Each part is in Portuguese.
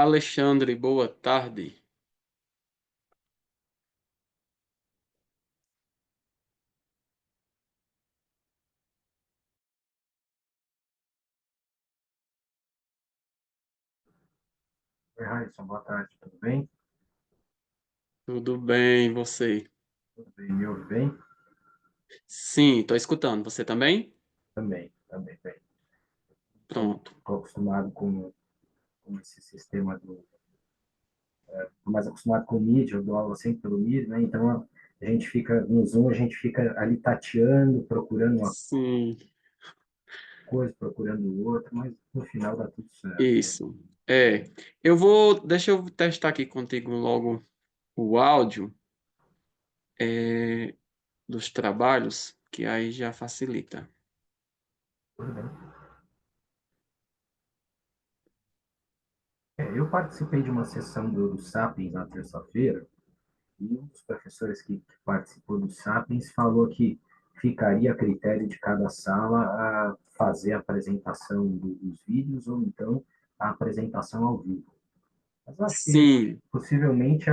Alexandre, boa tarde. Oi, Raíssa, boa tarde, tudo bem? Tudo bem, e você? Tudo bem, me ouve bem? Sim, estou escutando. Você também? Também bem. Pronto. Estou acostumado com esse sistema tô mais acostumado com o Meet, eu dou aula sempre pelo Meet, né? Então a gente fica, no Zoom, a gente fica ali tateando, procurando uma Sim, coisa, procurando outra, mas no final dá tudo certo. isso. Deixa eu testar aqui contigo logo o áudio é, dos trabalhos, que aí já facilita. Tudo bem. Eu participei de uma sessão do Sapiens na terça-feira, e um dos professores que participou do Sapiens falou que ficaria a critério de cada sala a fazer a apresentação dos vídeos ou então a apresentação ao vivo. Mas eu acho que Sim, possivelmente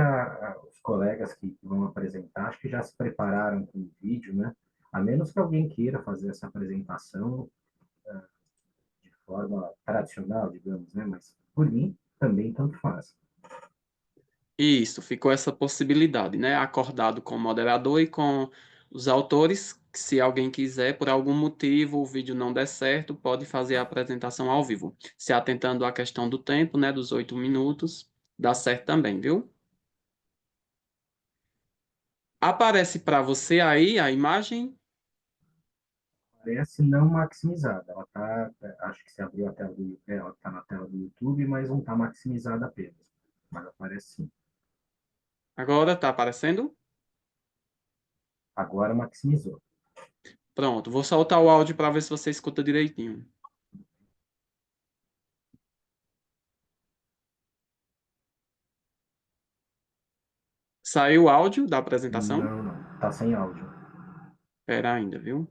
os colegas que vão apresentar, acho que já se prepararam com o vídeo, né? A menos que alguém queira fazer essa apresentação de forma tradicional, digamos, né? Mas por mim também tanto faz. isso. Ficou essa possibilidade, né? Acordado com o moderador e com os autores. Que Se alguém quiser, por algum motivo, o vídeo não der certo, pode fazer a apresentação ao vivo. Se atentando à questão do tempo, né? Dos 8 minutos, dá certo também, viu? Aparece para você aí a imagem? Parece não maximizada. Ela tá, acho que se abriu a tela ela está na tela do YouTube, mas não está maximizada apenas. Mas aparece sim. Agora tá aparecendo? Agora maximizou. Pronto, vou soltar o áudio para ver se você escuta direitinho. Saiu o áudio da apresentação? Não, não. Está sem áudio. Espera ainda, viu?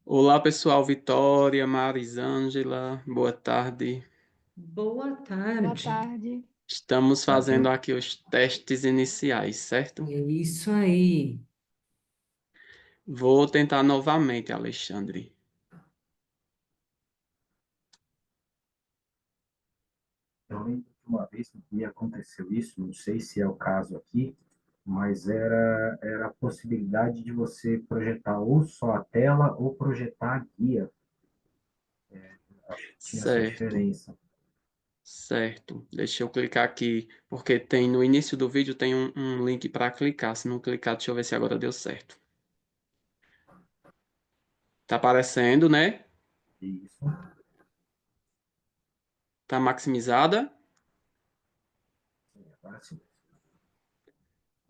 Olá, pessoal. Vitória, Marisângela, boa tarde. Boa Boa tarde. tarde. Estamos fazendo Tadinho. aqui os testes iniciais, certo? É isso aí. Vou tentar novamente, Alexandre. Eu lembro que uma vez que aconteceu isso, não sei se é o caso aqui, mas era a possibilidade de você projetar ou só a tela ou projetar a guia. Acho que tinha essa Certo, diferença. certo. Deixa eu clicar aqui, porque tem no início do vídeo tem um link para clicar. Se não clicar, deixa eu ver se agora deu certo. Tá aparecendo, né? Isso. Tá maximizada. Agora sim.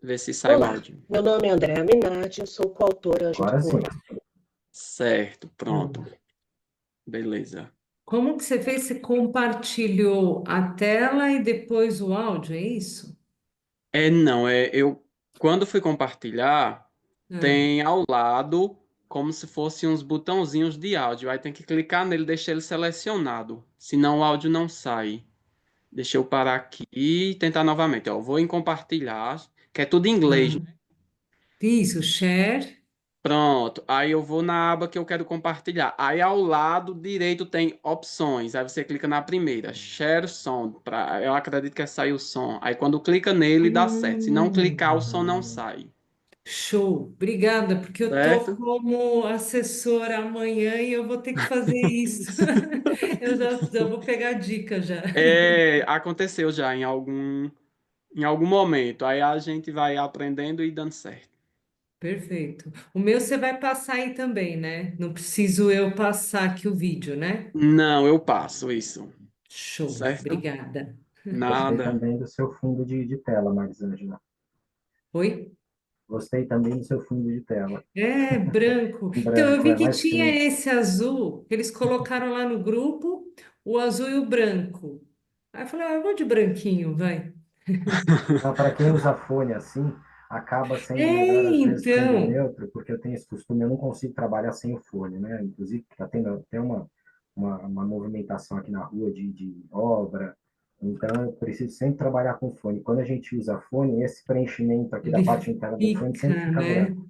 Vê se sai o Olá, áudio. meu nome é Andréa Minati, eu sou coautora junto Agora com sim. Certo, Hum. pronto. Beleza. Como que você fez? Você compartilhou a tela e depois o áudio, é isso? Não, eu quando fui compartilhar, Ah, tem ao lado como se fossem uns botãozinhos de áudio. Aí tem que clicar nele, deixar ele selecionado, senão o áudio não sai. Deixa eu parar aqui e tentar novamente, ó. Vou em compartilhar, que é tudo em inglês, ah. né? Isso, share. Pronto. Aí eu vou na aba que eu quero compartilhar. Aí ao lado direito tem opções. Aí você clica na primeira, Share Sound. Eu acredito que é sair o som. Aí quando clica nele dá certo. Se não clicar, o som não sai. Show. Obrigada, porque eu tô Certo? como assessora amanhã e eu vou ter que fazer isso. Eu já vou pegar a dica já. Aconteceu já em algum momento. Aí a gente vai aprendendo e dando certo. Perfeito. O meu você vai passar aí também, né? Não preciso eu passar aqui o vídeo, né? Não, eu passo isso. Show. Certo? Obrigada. Gostei Nada. também do seu fundo de tela, Marisângela. Oi? Gostei também do seu fundo de tela. É, branco. Em Então, eu branco, vi é que mais tinha simples. esse azul, que eles colocaram lá no grupo, o azul e o branco. Aí eu falei, ah, eu vou de branquinho, vai. Para quem usa fone assim, acaba sendo melhor É, às vezes fundo então. neutro, porque eu tenho esse costume, eu não consigo trabalhar sem o fone, né? Inclusive, tá tendo até uma movimentação aqui na rua de obra. Então, eu preciso sempre trabalhar com fone. Quando a gente usa fone, esse preenchimento aqui da Ele parte interna do fone sempre fica, fica né? branco.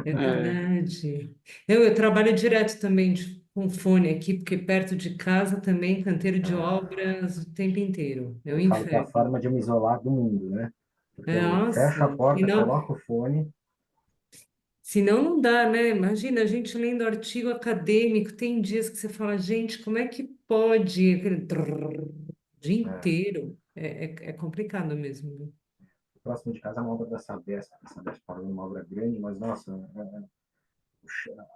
É É, verdade. Eu trabalho direto também com fone aqui, porque perto de casa também, canteiro de obras o tempo inteiro. É um Eu falo que é a inferno. forma de me isolar do mundo, né? Porque eu Nossa, fecho a porta, senão, coloco o fone. senão não dá, né? Imagina a gente lendo artigo acadêmico, tem dias que você fala, gente, como é que pode? Aquele trrr, o dia É, inteiro. É complicado mesmo, viu? próximo de casa é uma obra da Sabesp. A Sabesp parou uma obra grande, mas, nossa,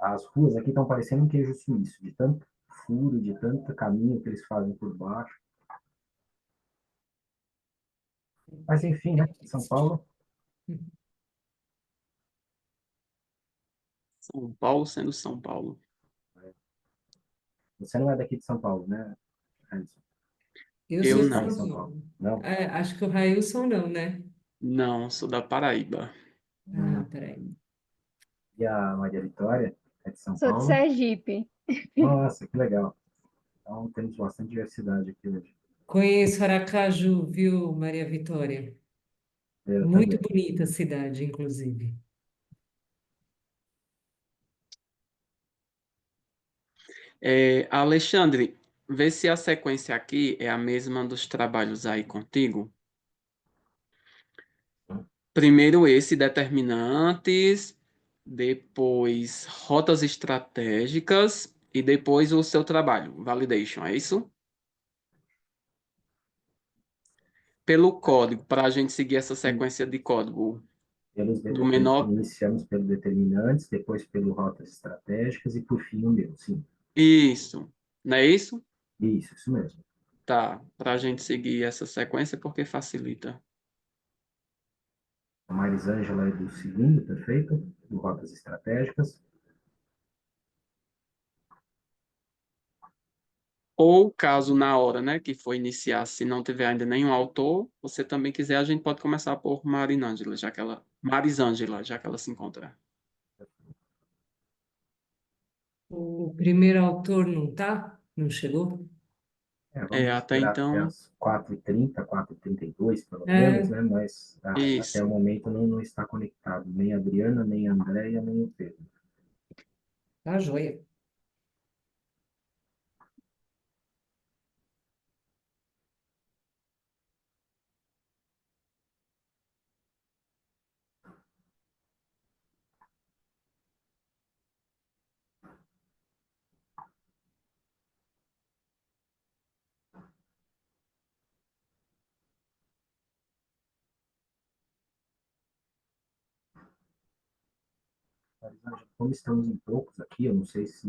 as ruas aqui estão parecendo um queijo suíço, de tanto furo, de tanto caminho que eles fazem por baixo. Mas, enfim, né? São Paulo, São Paulo sendo São Paulo. você não é daqui de São Paulo, né, Anderson? Eu Eu sou de Está em São não. São Paulo? Paulo. Não? É, acho que o Railson não, né? Não, sou da Paraíba. Ah, Hum. peraí. E a Maria Vitória é de São Sou de Paulo? Sergipe. Nossa, que legal. Então, temos bastante diversidade aqui hoje. Conheço Aracaju, viu, Maria Vitória? Eu Muito também. bonita a cidade, inclusive. Alexandre, vê se a sequência aqui é a mesma dos trabalhos aí contigo. Primeiro esse determinantes, depois rotas estratégicas e depois o seu trabalho, validation, é isso? Pelo código, para a gente seguir essa sequência de código do menor. Iniciamos pelo determinantes, depois pelo rotas estratégicas e, por fim, o meu. Sim, Isso, não é isso? isso mesmo. Tá, para a gente seguir essa sequência porque facilita. A Marisângela é do segundo, perfeito? Do rotas estratégicas. Ou caso na hora, né, que for iniciar, se não tiver ainda nenhum autor, você também quiser, a gente pode começar por Marisângela, já que ela se encontra. O primeiro autor não tá? Não chegou? Vamos Até esperar até então, as 4h30, 4h32, pelo menos, É, né? Mas até o isso. momento não está conectado. Nem a Adriana, nem a Andréia, nem o Pedro. tá joia. Marisângela, como estamos em poucos aqui, eu não sei se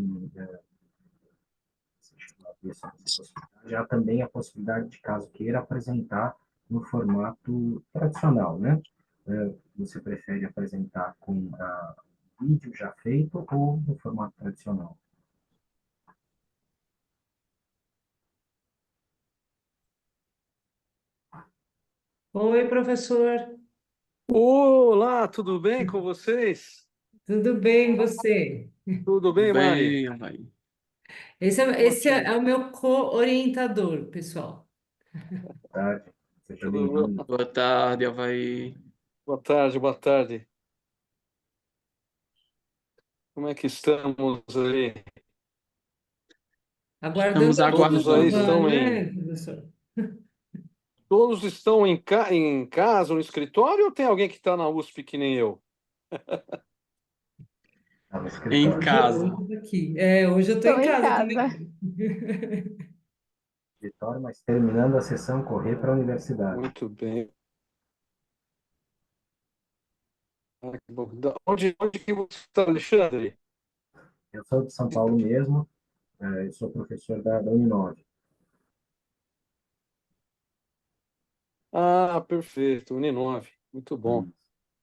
você chegou a ver sobre essa possibilidade. Há também a possibilidade de, caso queira, apresentar no formato tradicional, né? Você prefere apresentar com vídeo já feito ou no formato tradicional? Oi, professor. Olá, tudo bem com vocês? Tudo bem, você? Tudo bem, Mari? Bem, vai. Esse é Ótimo. o meu co-orientador, pessoal. Boa tarde, seja Tudo bem-vindo. Boa tarde, Avaí. boa tarde, boa tarde. Como é que estamos aí? Estamos Aguardando a Todos aí chuva, aguardando. estão né, em, professor? todos estão em casa, no escritório, ou tem alguém que está na USP que nem eu? Está no Em escritório. Hoje casa. eu tô aqui. Hoje eu tô Estou em em casa casa. também. Escritório, mas terminando a sessão, correr para a universidade. Muito bem. Ah, que bom. Onde que você está, Alexandre? Eu sou de São Paulo mesmo, eu sou professor da Uninove. Ah, perfeito, Uninove. Muito bom. Isso,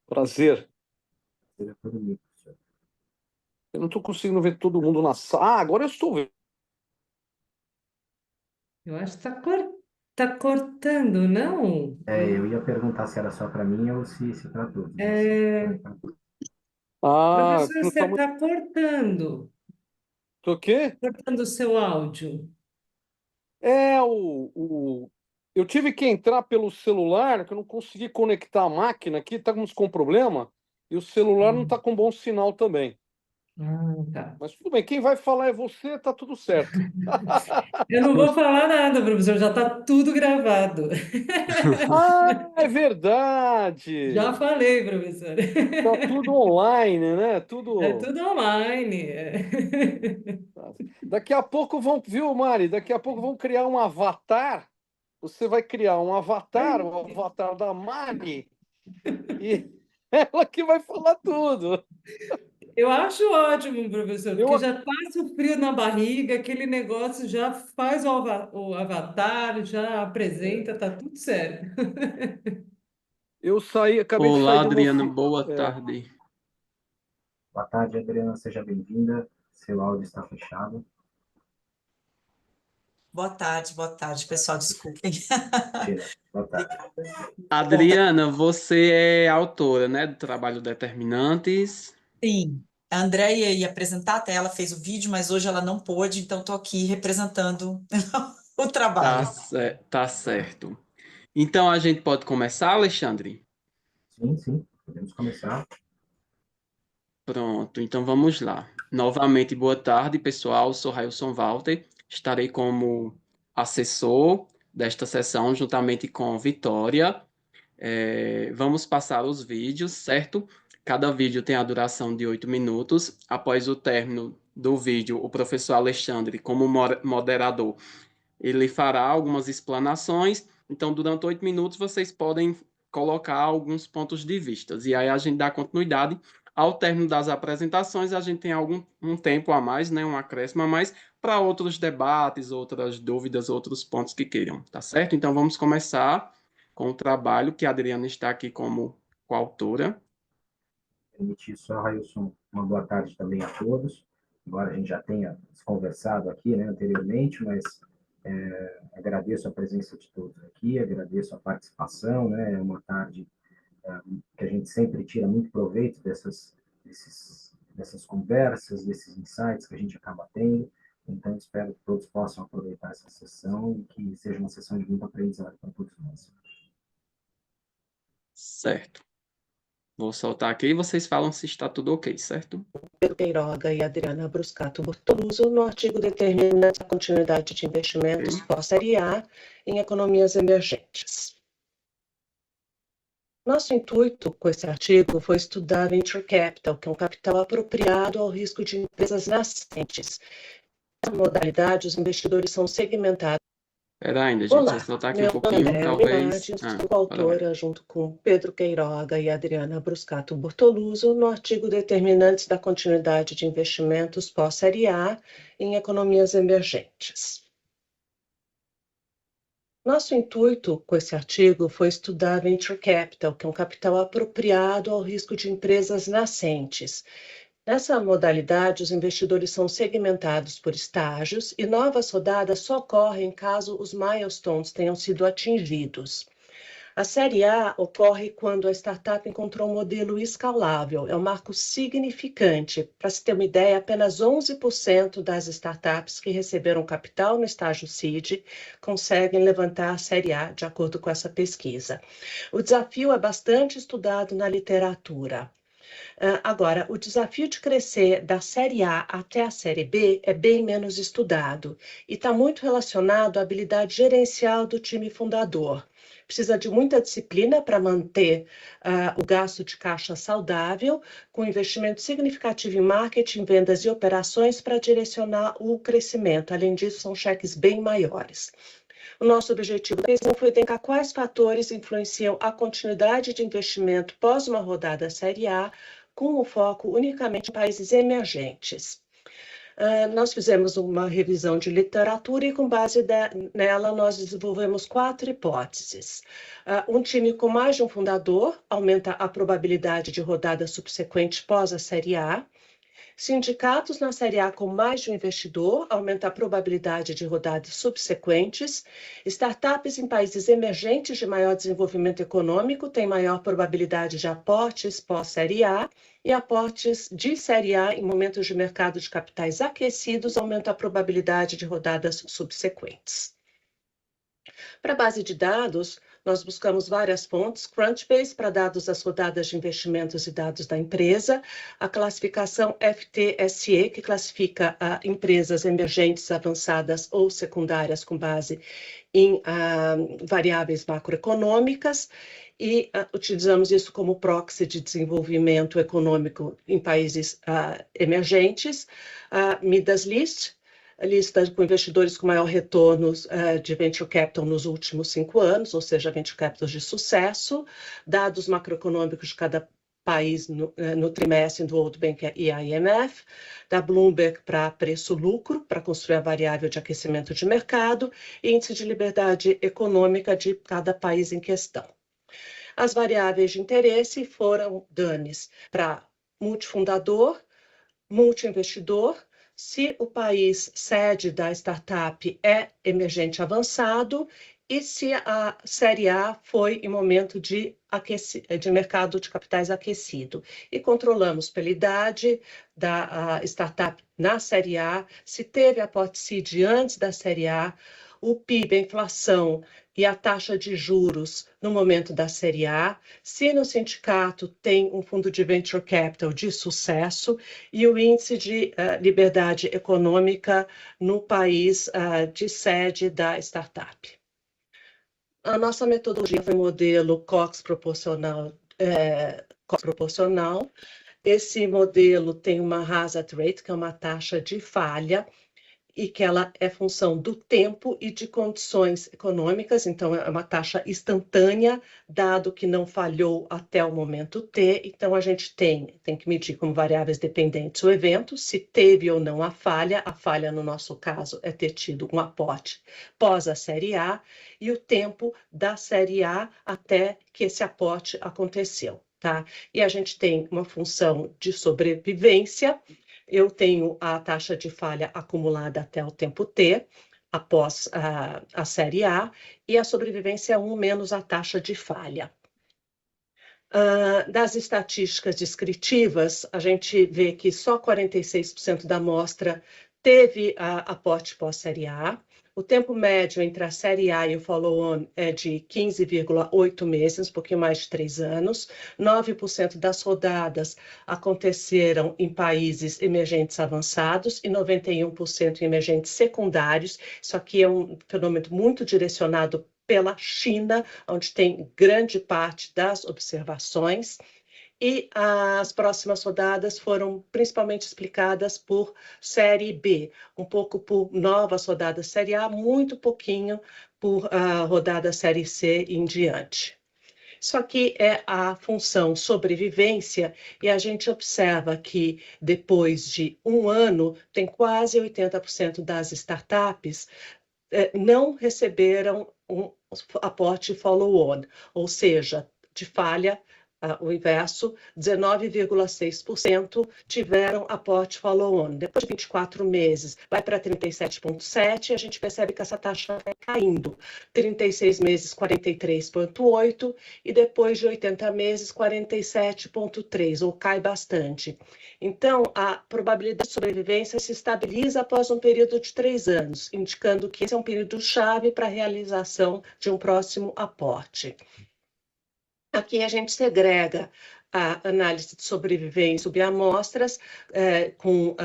Prazer. seja todo meu, professor. Eu não estou conseguindo ver todo mundo na sala. Ah, agora eu estou vendo. Eu acho que tá cortando, não? Eu ia perguntar se era só para mim ou se para todos, mas É, Ah, professor, não você está muito. está cortando. Tô o quê? Cortando o seu áudio. Eu tive que entrar pelo celular, que eu não consegui conectar a máquina aqui, tá com uns problema, e o celular não tá com bom sinal também. Tá. Mas tudo bem, quem vai falar é você, tá tudo certo. Eu não vou falar nada, professor, já está tudo gravado. Ah, é verdade! Já falei, professor. Tá tudo online, né? É Tudo. tudo online. Daqui a pouco vão, viu, Mari? Daqui a pouco vão criar um avatar. Você vai criar um avatar, o avatar da Mari, e ela que vai falar tudo. Eu acho ótimo, professor, porque Eu, já passa o frio na barriga, aquele negócio já faz o avatar, já apresenta, tá tudo certo. eu saí, acabei de Olá, sair de uma Adriana, oficina. boa tarde. Boa tarde, Adriana, seja bem-vinda. Seu áudio está fechado. Boa tarde, pessoal, desculpem. Tira. Boa tarde. Obrigada. Bom, Adriana, você é autora, né, do trabalho Determinantes. sim, a Andréia ia apresentar, até ela fez o vídeo, mas hoje ela não pôde, então estou aqui representando o trabalho. Tá certo. Então a gente pode começar, Alexandre? Sim, sim, podemos começar. Pronto, então vamos lá. Novamente, boa tarde, pessoal. Sou Railson Walter. Estarei como assessor desta sessão, juntamente com Vitória. Vamos passar os vídeos, certo? Cada vídeo tem a duração de 8 minutos. Após o término do vídeo, o professor Alexandre, como moderador, ele fará algumas explanações. Então, durante 8 minutos, vocês podem colocar alguns pontos de vista. E aí a gente dá continuidade. Ao término das apresentações, a gente tem um tempo a mais, né, um acréscimo a mais, para outros debates, outras dúvidas, outros pontos que queiram, tá certo? Então, vamos começar com o trabalho que a Adriana está aqui como coautora. Permitir só, Railson, uma boa tarde também a todos. Embora a gente já tenha conversado aqui, né, anteriormente, mas agradeço a presença de todos aqui, agradeço a participação, né, é uma tarde que a gente sempre tira muito proveito dessas conversas, desses insights que a gente acaba tendo. Então, espero que todos possam aproveitar essa sessão e que seja uma sessão de muito aprendizado para todos nós. Certo. Vou soltar aqui e vocês falam se está tudo ok, certo? Pedro Queiroga e Adriana Bruscato Bortoluso, no artigo determina a continuidade de investimentos pós-Série A em economias emergentes. Nosso intuito com esse artigo foi estudar venture capital, que é um capital apropriado ao risco de empresas nascentes. Nessa modalidade, os investidores são segmentados. Espera ainda, gente. Deixa eu Olá, soltar aqui um meu nome é pouquinho, Andréa talvez. Minardi, sou Agora vai. coautora, junto com Pedro Queiroga e Adriana Bruscato Bortoluso, no artigo Determinantes da Continuidade de Investimentos pós-Série A em Economias Emergentes. Nosso intuito com esse artigo foi estudar venture capital, que é um capital apropriado ao risco de empresas nascentes. Nessa modalidade, os investidores são segmentados por estágios e novas rodadas só ocorrem caso os milestones tenham sido atingidos. A Série A ocorre quando a startup encontrou um modelo escalável, é um marco significante. Para se ter uma ideia, apenas 11% das startups que receberam capital no estágio seed conseguem levantar a Série A, de acordo com essa pesquisa. O desafio é bastante estudado na literatura. Agora, o desafio de crescer da Série A até a Série B é bem menos estudado e está muito relacionado à habilidade gerencial do time fundador. Precisa de muita disciplina para manter o gasto de caixa saudável, com investimento significativo em marketing, vendas e operações para direcionar o crescimento. Além disso, são cheques bem maiores. O nosso objetivo da pesquisa foi identificar quais fatores influenciam a continuidade de investimento pós uma rodada Série A, com o foco unicamente em países emergentes. Nós fizemos uma revisão de literatura e, com base nela, nós desenvolvemos 4 hipóteses. Um time com mais de um fundador aumenta a probabilidade de rodada subsequente pós a Série A. Sindicatos na série A com mais de um investidor aumenta a probabilidade de rodadas subsequentes. Startups em países emergentes de maior desenvolvimento econômico têm maior probabilidade de aportes pós-série A, e aportes de série A em momentos de mercado de capitais aquecidos aumenta a probabilidade de rodadas subsequentes. Para a base de dados, nós buscamos várias fontes: Crunchbase para dados das rodadas de investimentos e dados da empresa, a classificação FTSE, que classifica empresas emergentes, avançadas ou secundárias com base em variáveis macroeconômicas, e utilizamos isso como proxy de desenvolvimento econômico em países emergentes. Midas List, a lista com investidores com maior retorno de venture capital nos últimos 5 anos, ou seja, venture capital de sucesso, dados macroeconômicos de cada país no trimestre do World Bank e IMF, da Bloomberg para preço-lucro, para construir a variável de aquecimento de mercado, e índice de liberdade econômica de cada país em questão. As variáveis de interesse foram DANEs para multifundador, multi-investidor, se o país sede da startup é emergente avançado e se a série A foi em momento de mercado de capitais aquecido. E controlamos pela idade da startup na série A, se teve aporte seed antes da série A, o PIB, a inflação e a taxa de juros no momento da série A, se no sindicato tem um fundo de venture capital de sucesso e o índice de liberdade econômica no país de sede da startup. A nossa metodologia foi modelo Cox proporcional. Esse modelo tem uma hazard rate, que é uma taxa de falha, e que ela é função do tempo e de condições econômicas, então é uma taxa instantânea, dado que não falhou até o momento T, então a gente tem que medir como variáveis dependentes o evento, se teve ou não a falha no nosso caso é ter tido um aporte pós a série A, e o tempo da série A até que esse aporte aconteceu, tá? E a gente tem uma função de sobrevivência. Eu tenho a taxa de falha acumulada até o tempo T, após a série A, e a sobrevivência 1 menos a taxa de falha. Das estatísticas descritivas, a gente vê que só 46% da amostra teve aporte pós-série A. O tempo médio entre a série A e o follow-on é de 15,8 meses, um pouquinho mais de 3 anos. 9% das rodadas aconteceram em países emergentes avançados e 91% em emergentes secundários. Isso aqui é um fenômeno muito direcionado pela China, onde tem grande parte das observações. E as próximas rodadas foram principalmente explicadas por série B, um pouco por novas rodadas série A, muito pouquinho por rodada série C em diante. Isso aqui é a função sobrevivência, e a gente observa que depois de 1 ano, tem quase 80% das startups não receberam um aporte follow-on, ou seja, de falha, o inverso, 19,6% tiveram aporte follow-on. Depois de 24 meses, vai para 37,7%, e a gente percebe que essa taxa vai caindo. 36 meses, 43,8%, e depois de 80 meses, 47,3%, ou cai bastante. Então, a probabilidade de sobrevivência se estabiliza após um período de 3 anos, indicando que esse é um período chave para a realização de um próximo aporte. Aqui a gente segrega a análise de sobrevivência sob amostras com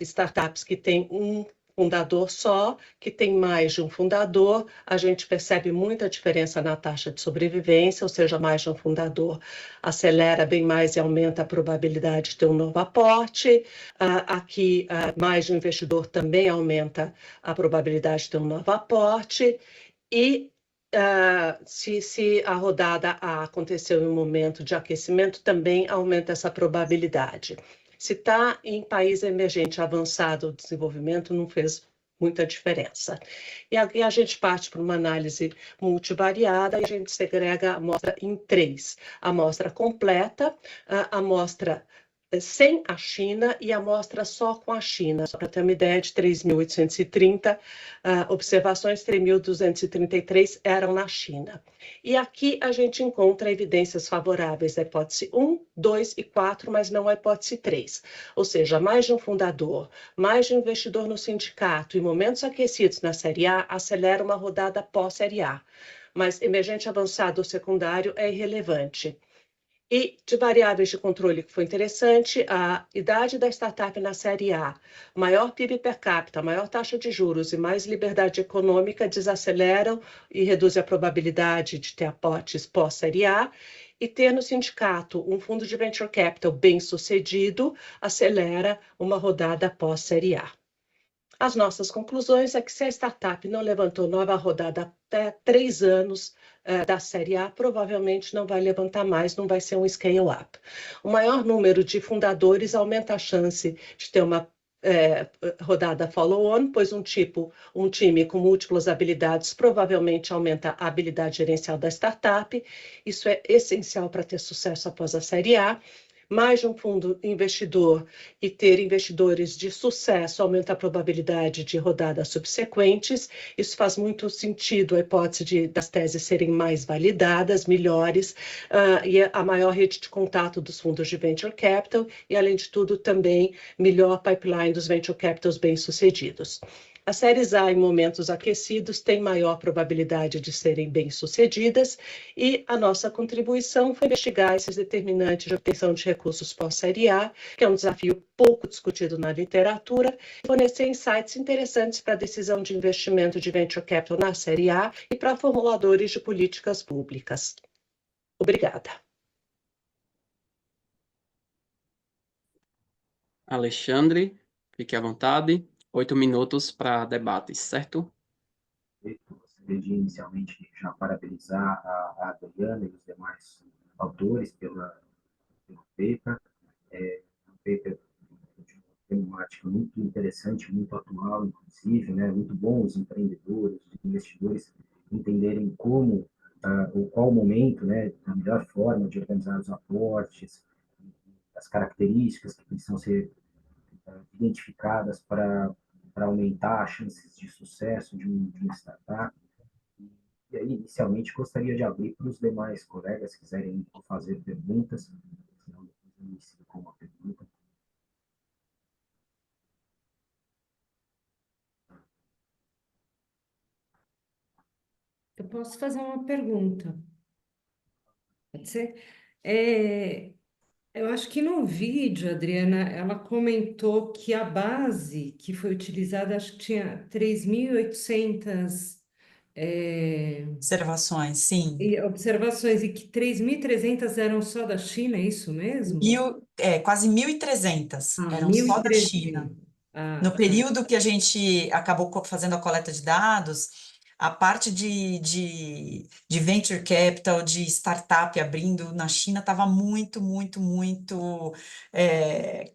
startups que têm um fundador só, que tem mais de um fundador. A gente percebe muita diferença na taxa de sobrevivência, ou seja, mais de um fundador acelera bem mais e aumenta a probabilidade de ter um novo aporte. Aqui, mais de um investidor também aumenta a probabilidade de ter um novo aporte. E se a rodada A aconteceu em um momento de aquecimento, também aumenta essa probabilidade. Se está em país emergente avançado de desenvolvimento, não fez muita diferença. E aqui a gente parte para uma análise multivariada e a gente segrega a amostra em 3. A amostra completa, a amostra sem a China e amostra só com a China. Só para ter uma ideia, de 3.830 observações, 3.233 eram na China. E aqui a gente encontra evidências favoráveis da hipótese 1, 2 e 4, mas não a hipótese 3. Ou seja, mais de um fundador, mais de um investidor no sindicato e momentos aquecidos na Série A acelera uma rodada pós-Série A. Mas emergente avançado ou secundário é irrelevante. E de variáveis de controle que foi interessante, a idade da startup na série A, maior PIB per capita, maior taxa de juros e mais liberdade econômica desaceleram e reduzem a probabilidade de ter aportes pós-série A. E ter no sindicato um fundo de venture capital bem sucedido acelera uma rodada pós-série A. As nossas conclusões é que se a startup não levantou nova rodada até 3 anos da série A, provavelmente não vai levantar mais, não vai ser um scale-up. O maior número de fundadores aumenta a chance de ter uma rodada follow-on, pois um time com múltiplas habilidades provavelmente aumenta a habilidade gerencial da startup. Isso é essencial para ter sucesso após a série A. Mais de um fundo investidor e ter investidores de sucesso aumenta a probabilidade de rodadas subsequentes. Isso faz muito sentido, a hipótese das teses serem mais validadas, melhores, e a maior rede de contato dos fundos de venture capital e, além de tudo, também melhor pipeline dos venture capitals bem-sucedidos. As séries A em momentos aquecidos têm maior probabilidade de serem bem-sucedidas e a nossa contribuição foi investigar esses determinantes de obtenção de recursos pós-série A, que é um desafio pouco discutido na literatura, e fornecer insights interessantes para a decisão de investimento de venture capital na série A e para formuladores de políticas públicas. Obrigada. Alexandre, fique à vontade. 8 minutos para debates, certo? Gostaria de inicialmente já parabenizar a Adriana e os demais autores pelo paper. Um paper de uma temática muito interessante, muito atual, inclusive, né? Muito bom os empreendedores, os investidores entenderem como, ou qual o momento, né? A melhor forma de organizar os aportes, as características que precisam ser identificadas para aumentar as chances de sucesso de uma startup. E aí, inicialmente, gostaria de abrir para os demais colegas que quiserem fazer perguntas, senão depois eu inicio com uma pergunta. Eu posso fazer uma pergunta, pode ser? Eu acho que no vídeo, Adriana, ela comentou que a base que foi utilizada, acho que tinha 3.800 Observações, sim. observações e que 3.300 eram só da China, é isso mesmo? Quase 1.300 Ah, eram só da China. 1.300. Ah, No tá. período que a gente acabou fazendo a coleta de dados, a parte de venture capital, de startup abrindo na China estava muito, muito, muito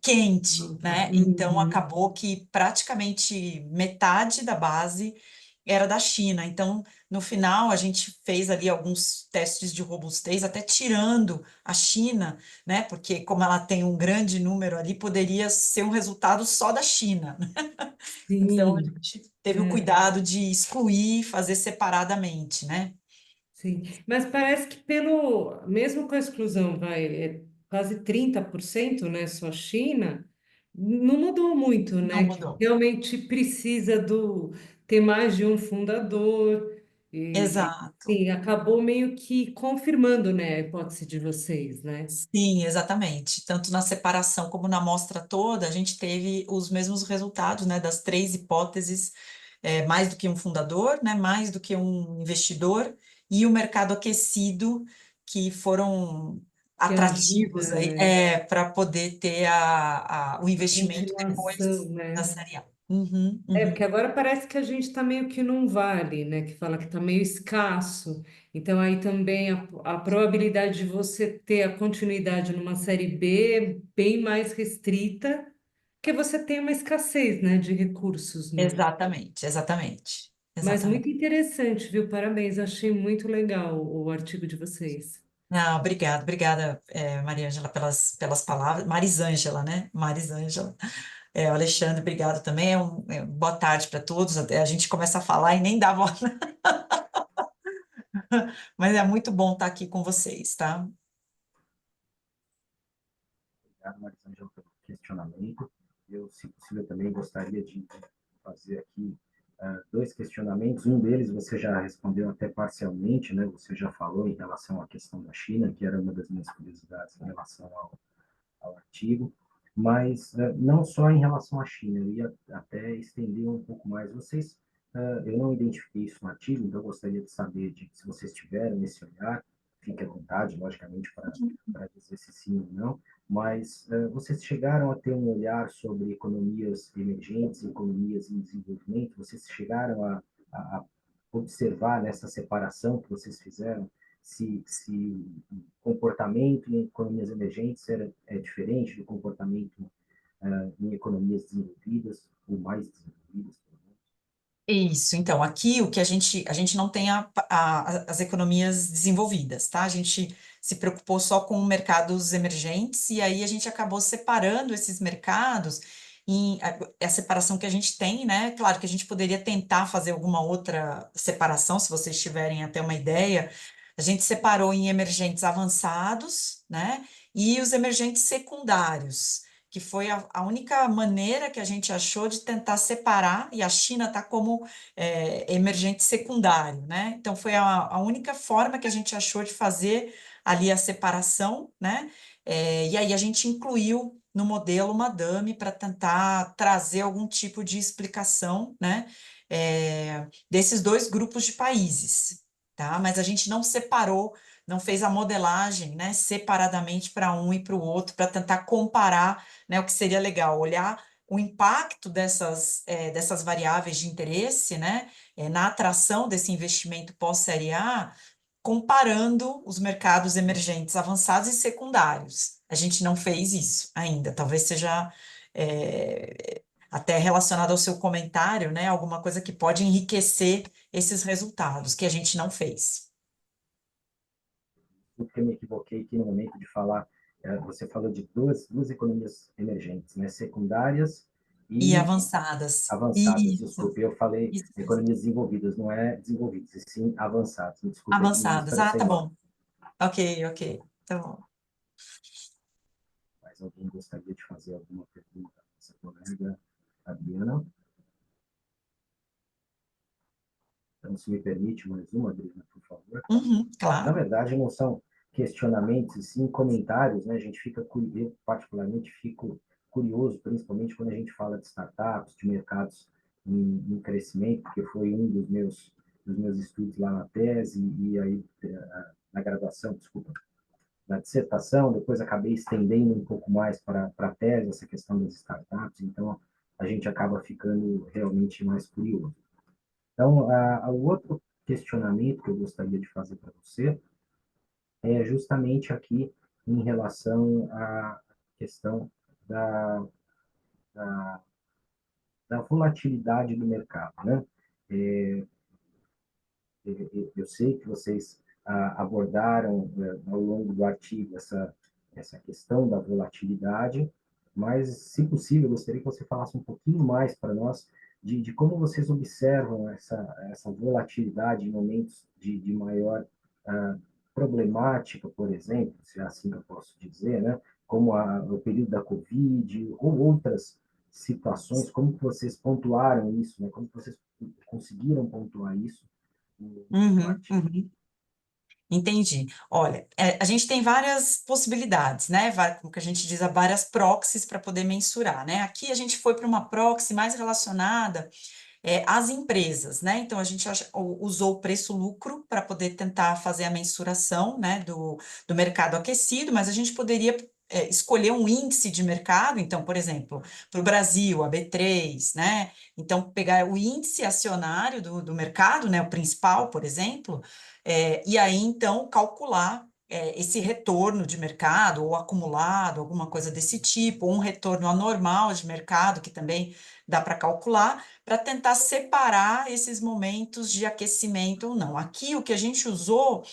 quente, né? Então, Uhum. acabou que praticamente metade da base era da China. Então, no final, a gente fez ali alguns testes de robustez, até tirando a China, né? Porque como ela tem um grande número ali, poderia ser um resultado só da China. Então, a Sim, gente teve o é, cuidado de excluir, fazer separadamente, né? sim. Mas parece que mesmo com a exclusão, quase 30%, né, só China, não mudou muito, Não né? Que mudou. realmente precisa ter mais de um fundador. E, Exato. sim, acabou meio que confirmando, né, a hipótese de vocês, né? Sim, exatamente. Tanto na separação como na amostra toda, a gente teve os mesmos resultados, né, das 3 hipóteses, mais do que um fundador, né, mais do que um investidor, e o mercado aquecido, que foram Que atrativos ajuda, aí, né? para poder ter o A investimento continuação, depois da né? Série A. Uhum, Porque uhum. agora parece que a gente está meio que num vale, né? Que fala que está meio escasso. Então, aí também a probabilidade de você ter a continuidade numa série B é bem mais restrita, porque você tem uma escassez, né, de recursos, né? Exatamente, exatamente, Mas exatamente. muito interessante, viu? Parabéns, achei muito legal o artigo de vocês. Ah, obrigada, Maria Ângela, pelas palavras. Marisângela, né? Marisângela. O Alexandre, obrigado também. Boa tarde para todos. Até a gente começa a falar e nem dá boa. Mas é muito bom estar aqui com vocês, tá? Obrigado, Marisângela, pelo questionamento. Eu, se possível, também gostaria de fazer aqui dois questionamentos. Um deles você já respondeu até parcialmente, né? Você já falou em relação à questão da China, que era uma das minhas curiosidades em relação ao artigo, mas não só em relação à China, eu ia até estender um pouco mais. Vocês, eu não identifiquei isso no artigo, então eu gostaria de saber se vocês tiveram esse olhar, fique à vontade, logicamente, para dizer se sim ou não, mas vocês chegaram a ter um olhar sobre economias emergentes, economias em desenvolvimento? Vocês chegaram a observar nessa separação que vocês fizeram se comportamento em economias emergentes é diferente do comportamento em economias desenvolvidas ou mais desenvolvidas, pelo menos? Isso, então, aqui o que a gente não tem as economias desenvolvidas, tá? A gente se preocupou só com mercados emergentes e aí a gente acabou separando esses mercados é a separação que a gente tem, né? Claro que a gente poderia tentar fazer alguma outra separação, se vocês tiverem até uma ideia. A gente separou em emergentes avançados, né? E os emergentes secundários, que foi a única maneira que a gente achou de tentar separar, e a China está como emergente secundário, né? Então, foi a única forma que a gente achou de fazer ali a separação, né? E aí a gente incluiu no modelo uma dummy para tentar trazer algum tipo de explicação, né? Desses dois grupos de países, tá? Mas a gente não separou, não fez a modelagem, né, separadamente para um e para o outro, para tentar comparar, né, o que seria legal, olhar o impacto dessas variáveis de interesse, né, na atração desse investimento pós-série A, comparando os mercados emergentes avançados e secundários. A gente não fez isso ainda, talvez seja até relacionado ao seu comentário, né, alguma coisa que pode enriquecer esses resultados, que a gente não fez. Porque eu me equivoquei aqui no momento de falar, você falou de duas economias emergentes, né? Secundárias E e avançadas. avançadas. Isso, Desculpe, eu falei isso. economias desenvolvidas, não é desenvolvidas, e sim avançadas. Me desculpe, me Avançadas. Ah, expressei tá mal. bom. Ok. Tá bom. Mas alguém gostaria de fazer alguma pergunta a essa colega, Adriana? Então, se me permite mais uma, Adriana, por favor. Uhum, Na claro. verdade, não são questionamentos, e sim comentários, né? A gente fica, eu particularmente fico curioso, principalmente quando a gente fala de startups, de mercados em crescimento, porque foi um dos meus estudos lá na tese e aí na graduação, desculpa, na dissertação, depois acabei estendendo um pouco mais para a tese, essa questão das startups, então a gente acaba ficando realmente mais curioso. Então, o outro questionamento que eu gostaria de fazer para você é justamente aqui em relação à questão da, da, da volatilidade do mercado, né? É, eu sei que vocês abordaram ao longo do artigo essa questão da volatilidade, mas, se possível, eu gostaria que você falasse um pouquinho mais para nós de como vocês observam essa volatilidade em momentos de maior problemática, por exemplo, se é assim que eu posso dizer, né? Como o período da Covid ou outras situações, como que vocês pontuaram isso, né? Como que vocês conseguiram pontuar isso no Uhum, artigo? uhum. Entendi. Olha, a gente tem várias possibilidades, né? Como que a gente diz, há várias proxies para poder mensurar, né? Aqui a gente foi para uma proxy mais relacionada às empresas, né? Então a gente usou o preço-lucro para poder tentar fazer a mensuração, né, do mercado aquecido, mas a gente poderia escolher um índice de mercado, então, por exemplo, para o Brasil, a B3, né? Então, pegar o índice acionário do mercado, né, o principal, por exemplo, e aí, então, calcular esse retorno de mercado, ou acumulado, alguma coisa desse tipo, ou um retorno anormal de mercado, que também dá para calcular, para tentar separar esses momentos de aquecimento ou não. Aqui, o que a gente usou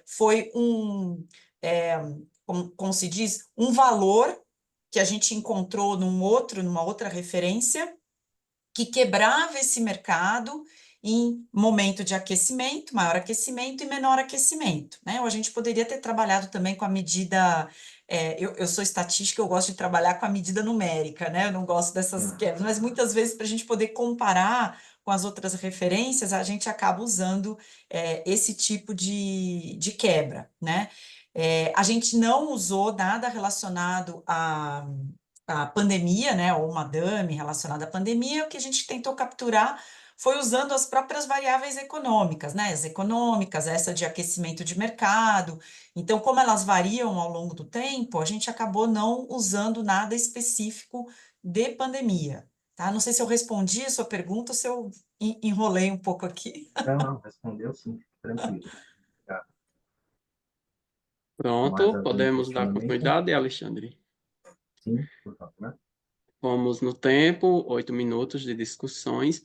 foi como se diz, um valor que a gente encontrou numa outra referência, que quebrava esse mercado em momento de aquecimento, maior aquecimento e menor aquecimento, né? Ou a gente poderia ter trabalhado também com a medida. Eu sou estatística, eu gosto de trabalhar com a medida numérica, né? Eu não gosto dessas quebras, mas muitas vezes, para a gente poder comparar com as outras referências, a gente acaba usando esse tipo de quebra, né? A gente não usou nada relacionado a pandemia, né, ou uma DAME relacionada à pandemia. O que a gente tentou capturar foi usando as próprias variáveis econômicas, né, as econômicas, essa de aquecimento de mercado. Então, como elas variam ao longo do tempo, a gente acabou não usando nada específico de pandemia, tá? Não sei se eu respondi a sua pergunta ou se eu enrolei um pouco aqui. Não, respondeu sim, tranquilo. Obrigado. Mais Pronto, algum podemos dar questionamento? continuidade, Alexandre. Sim, por favor. Vamos no tempo, 8 minutos de discussões.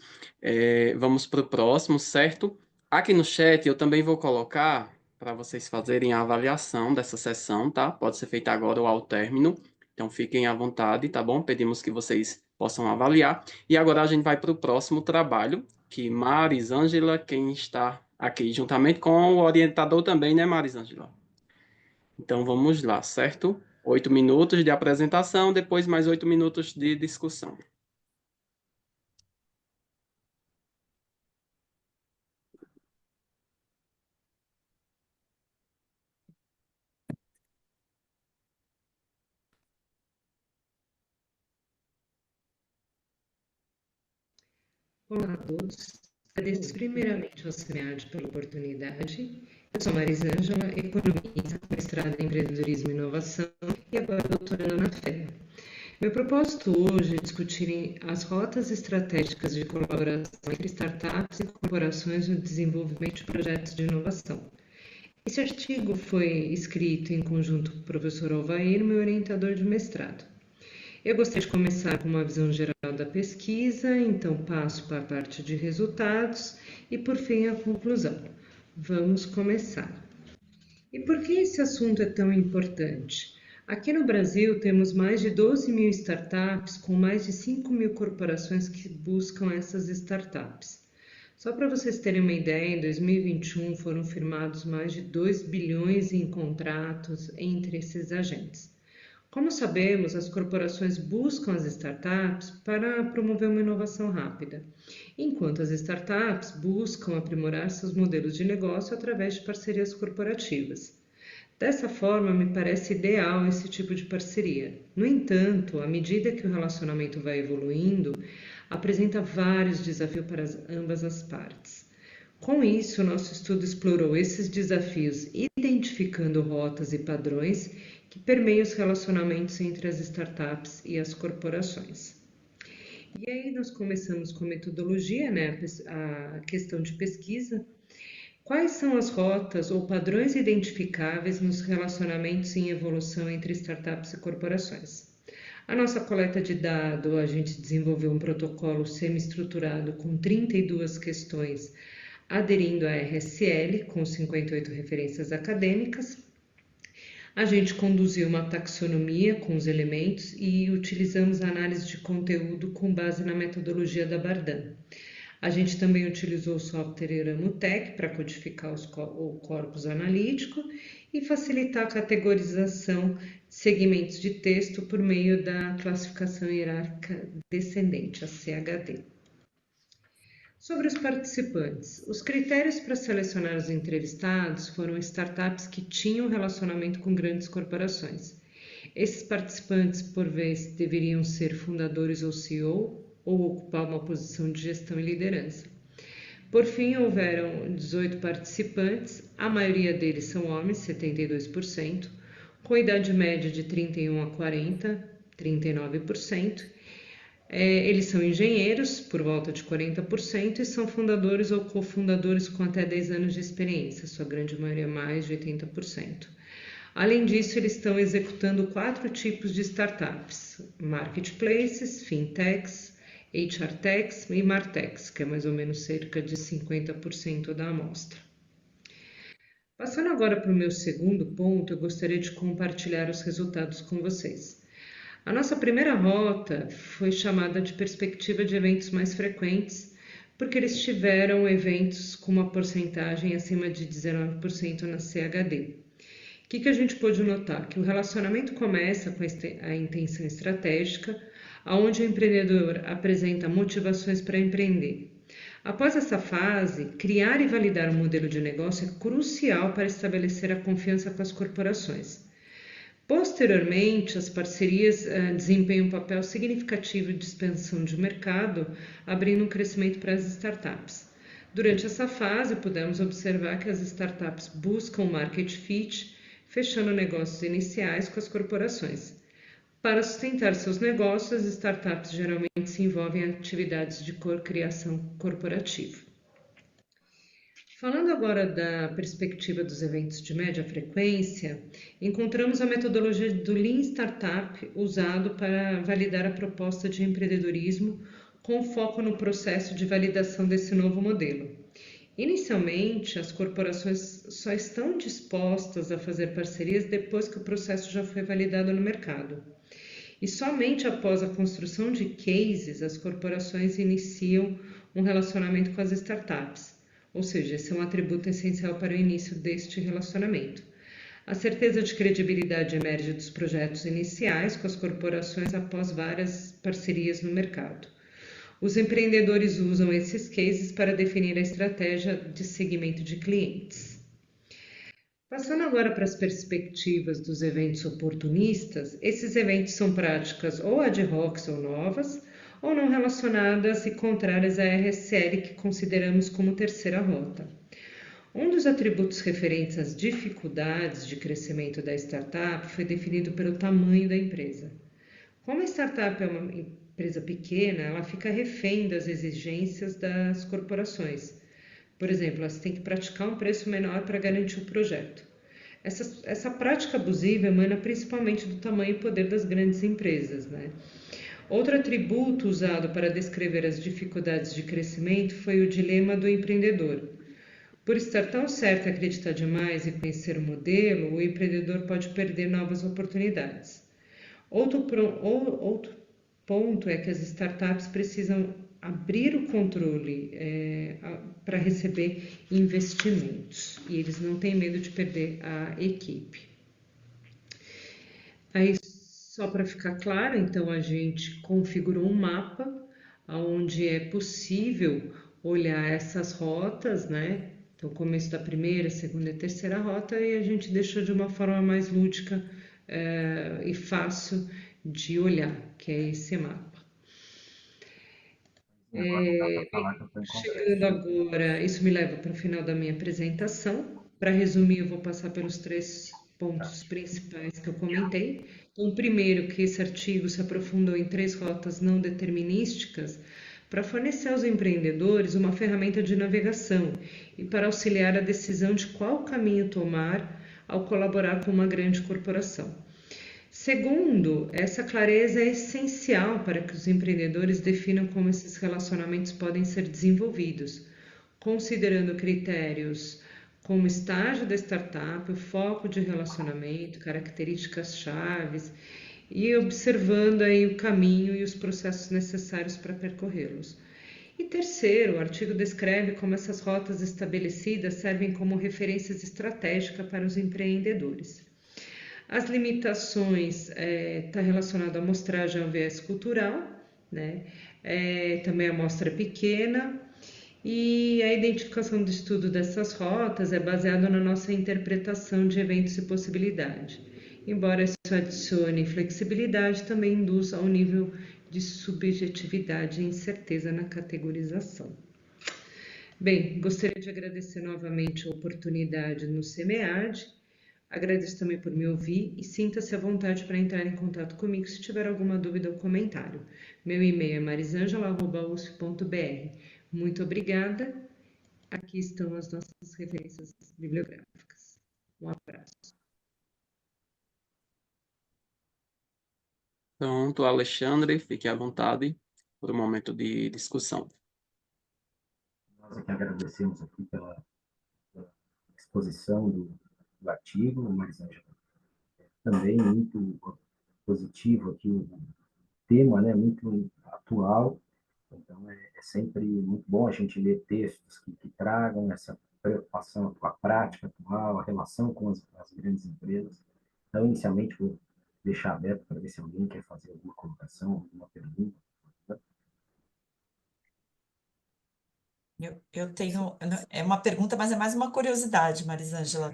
Vamos para o próximo, certo? Aqui no chat eu também vou colocar para vocês fazerem a avaliação dessa sessão, tá? Pode ser feita agora ou ao término. Então fiquem à vontade, tá bom? Pedimos que vocês possam avaliar. E agora a gente vai para o próximo trabalho, que Marisângela, quem está aqui juntamente com o orientador também, né, Marisângela? Então vamos lá, certo? 8 minutos de apresentação, depois mais 8 minutos de discussão. Olá a todos. Agradeço primeiramente ao SEMEAD pela oportunidade. Eu sou Marisângela, economista, mestrada em empreendedorismo e inovação e agora doutorando na FEA. Meu propósito hoje é discutir as rotas estratégicas de colaboração entre startups e corporações no desenvolvimento de projetos de inovação. Esse artigo foi escrito em conjunto com o professor Alvair, meu orientador de mestrado. Eu gostaria de começar com uma visão geral da pesquisa, então passo para a parte de resultados e, por fim, a conclusão. Vamos começar. E por que esse assunto é tão importante? Aqui no Brasil temos mais de 12 mil startups com mais de 5 mil corporações que buscam essas startups. Só para vocês terem uma ideia, em 2021 foram firmados mais de 2 bilhões em contratos entre esses agentes. Como sabemos, as corporações buscam as startups para promover uma inovação rápida, enquanto as startups buscam aprimorar seus modelos de negócio através de parcerias corporativas. Dessa forma, me parece ideal esse tipo de parceria. No entanto, à medida que o relacionamento vai evoluindo, apresenta vários desafios para ambas as partes. Com isso, nosso estudo explorou esses desafios, identificando rotas e padrões que permeiam os relacionamentos entre as startups e as corporações. E aí nós começamos com metodologia, né, a questão de pesquisa. Quais são as rotas ou padrões identificáveis nos relacionamentos em evolução entre startups e corporações? A nossa coleta de dados, a gente desenvolveu um protocolo semi-estruturado com 32 questões, aderindo à RSL, com 58 referências acadêmicas. A gente conduziu uma taxonomia com os elementos e utilizamos a análise de conteúdo com base na metodologia da Bardan. A gente também utilizou o software Eramutec para codificar o corpus analítico e facilitar a categorização de segmentos de texto por meio da classificação hierárquica descendente, a CHD. Sobre os participantes, os critérios para selecionar os entrevistados foram startups que tinham relacionamento com grandes corporações. Esses participantes, por vez, deveriam ser fundadores ou CEO ou ocupar uma posição de gestão e liderança. Por fim, houveram 18 participantes, a maioria deles são homens, 72%, com idade média de 31 a 40, 39%. Eles são engenheiros, por volta de 40%, e são fundadores ou cofundadores com até 10 anos de experiência, sua grande maioria mais de 80%. Além disso, eles estão executando 4 tipos de startups: marketplaces, fintechs, HR techs e martechs, que é mais ou menos cerca de 50% da amostra. Passando agora para o meu segundo ponto, eu gostaria de compartilhar os resultados com vocês. A nossa primeira rota foi chamada de perspectiva de eventos mais frequentes, porque eles tiveram eventos com uma porcentagem acima de 19% na CHD. O que a gente pôde notar? Que o relacionamento começa com a intenção estratégica, onde o empreendedor apresenta motivações para empreender. Após essa fase, criar e validar um modelo de negócio é crucial para estabelecer a confiança com as corporações. Posteriormente, as parcerias desempenham um papel significativo de expansão de mercado, abrindo um crescimento para as startups. Durante essa fase, pudemos observar que as startups buscam market fit, fechando negócios iniciais com as corporações. Para sustentar seus negócios, as startups geralmente se envolvem em atividades de criação corporativa. Falando agora da perspectiva dos eventos de média frequência, encontramos a metodologia do Lean Startup usado para validar a proposta de empreendedorismo com foco no processo de validação desse novo modelo. Inicialmente, as corporações só estão dispostas a fazer parcerias depois que o processo já foi validado no mercado. E somente após a construção de cases, as corporações iniciam um relacionamento com as startups. Ou seja, esse é um atributo essencial para o início deste relacionamento. A certeza de credibilidade emerge dos projetos iniciais com as corporações após várias parcerias no mercado. Os empreendedores usam esses cases para definir a estratégia de segmento de clientes. Passando agora para as perspectivas dos eventos oportunistas, esses eventos são práticas ou ad hoc ou novas, ou não relacionadas e contrárias à RSL, que consideramos como terceira rota. Um dos atributos referentes às dificuldades de crescimento da startup foi definido pelo tamanho da empresa. Como a startup é uma empresa pequena, ela fica refém das exigências das corporações. Por exemplo, elas têm que praticar um preço menor para garantir o projeto. Essa prática abusiva emana principalmente do tamanho e poder das grandes empresas, né? Outro atributo usado para descrever as dificuldades de crescimento foi o dilema do empreendedor. Por estar tão certo em acreditar demais e conhecer o modelo, o empreendedor pode perder novas oportunidades. Outro ponto é que as startups precisam abrir o controle para receber investimentos e eles não têm medo de perder a equipe. Aí, só para ficar claro, então a gente configurou um mapa onde é possível olhar essas rotas, né? Então, o começo da primeira, segunda e terceira rota, e a gente deixou de uma forma mais lúdica e fácil de olhar, que é esse mapa. Chegando agora, isso me leva para o final da minha apresentação. Para resumir, eu vou passar pelos 3 pontos principais que eu comentei. Então, primeiro, que esse artigo se aprofundou em 3 rotas não determinísticas para fornecer aos empreendedores uma ferramenta de navegação e para auxiliar a decisão de qual caminho tomar ao colaborar com uma grande corporação. Segundo, essa clareza é essencial para que os empreendedores definam como esses relacionamentos podem ser desenvolvidos, considerando critérios como estágio da startup, o foco de relacionamento, características chaves e observando aí o caminho e os processos necessários para percorrê-los. E terceiro, o artigo descreve como essas rotas estabelecidas servem como referências estratégicas para os empreendedores. As limitações está relacionado à amostragem ao viés cultural, né? Também a amostra pequena, e a identificação do estudo dessas rotas é baseada na nossa interpretação de eventos e possibilidade. Embora isso adicione flexibilidade, também induz ao nível de subjetividade e incerteza na categorização. Bem, gostaria de agradecer novamente a oportunidade no SEMEAD. Agradeço também por me ouvir e sinta-se à vontade para entrar em contato comigo se tiver alguma dúvida ou comentário. Meu e-mail é marisangela@usf.br. Muito obrigada. Aqui estão as nossas referências bibliográficas. Um abraço. Pronto, Alexandre, fique à vontade por um momento de discussão. Nós aqui agradecemos aqui pela exposição do artigo, mas também muito positivo aqui o tema, né, muito atual. Então, é sempre muito bom a gente ler textos que tragam essa preocupação com a prática atual, a relação com as grandes empresas. Então, inicialmente, vou deixar aberto para ver se alguém quer fazer alguma colocação, alguma pergunta. Eu tenho, é uma pergunta, mas é mais uma curiosidade, Marisângela.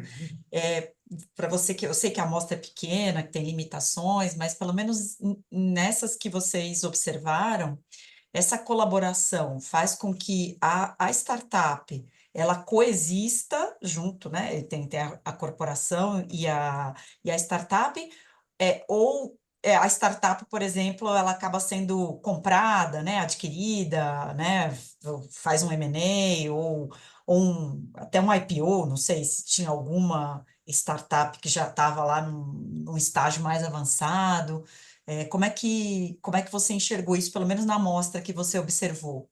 Para você, que eu sei que a amostra é pequena, que tem limitações, mas pelo menos nessas que vocês observaram, essa colaboração faz com que a startup ela coexista junto, né? Tem a corporação e a startup, ou a startup, por exemplo, ela acaba sendo comprada, né? Adquirida, né? Faz um M&A ou até um IPO, não sei se tinha alguma startup que já estava lá num estágio mais avançado. Como é que você enxergou isso, pelo menos na amostra que você observou?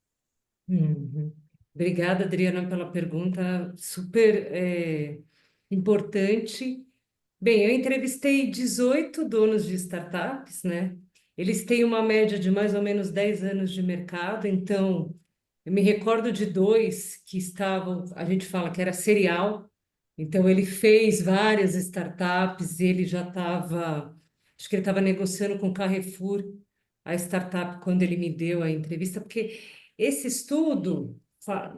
Uhum. Obrigada, Adriana, pela pergunta super importante. Bem, eu entrevistei 18 donos de startups, né? Eles têm uma média de mais ou menos 10 anos de mercado, então eu me recordo de dois que estavam, a gente fala que era serial, então ele fez várias startups, ele já estava, acho que ele estava negociando com o Carrefour a startup quando ele me deu a entrevista, porque esse estudo,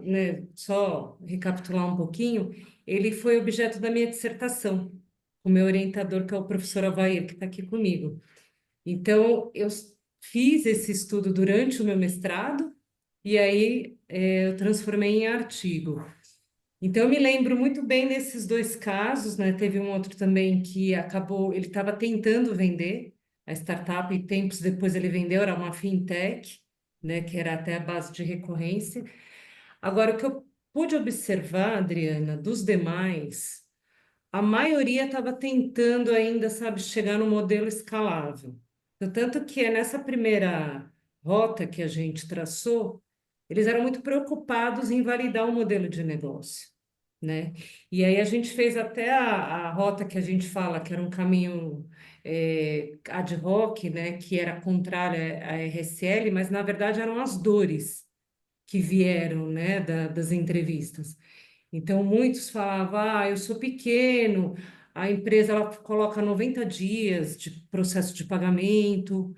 né, só recapitular um pouquinho, ele foi objeto da minha dissertação, o meu orientador, que é o professor Avair, que está aqui comigo. Então, eu fiz esse estudo durante o meu mestrado, e aí eu transformei em artigo. Então, eu me lembro muito bem desses dois casos, né? Teve um outro também que acabou, ele estava tentando vender a startup e tempos depois ele vendeu, era uma fintech, né? Que era até a base de recorrência. Agora, o que eu pude observar, Adriana, dos demais, a maioria estava tentando ainda, sabe, chegar no modelo escalável. Tanto que é nessa primeira rota que a gente traçou, eles eram muito preocupados em validar o modelo de negócio, né? E aí a gente fez até a rota que a gente fala que era um caminho ad hoc, né? Que era contrária à RSL, mas na verdade eram as dores que vieram, né? Das entrevistas. Então, muitos falavam, eu sou pequeno, a empresa ela coloca 90 dias de processo de pagamento.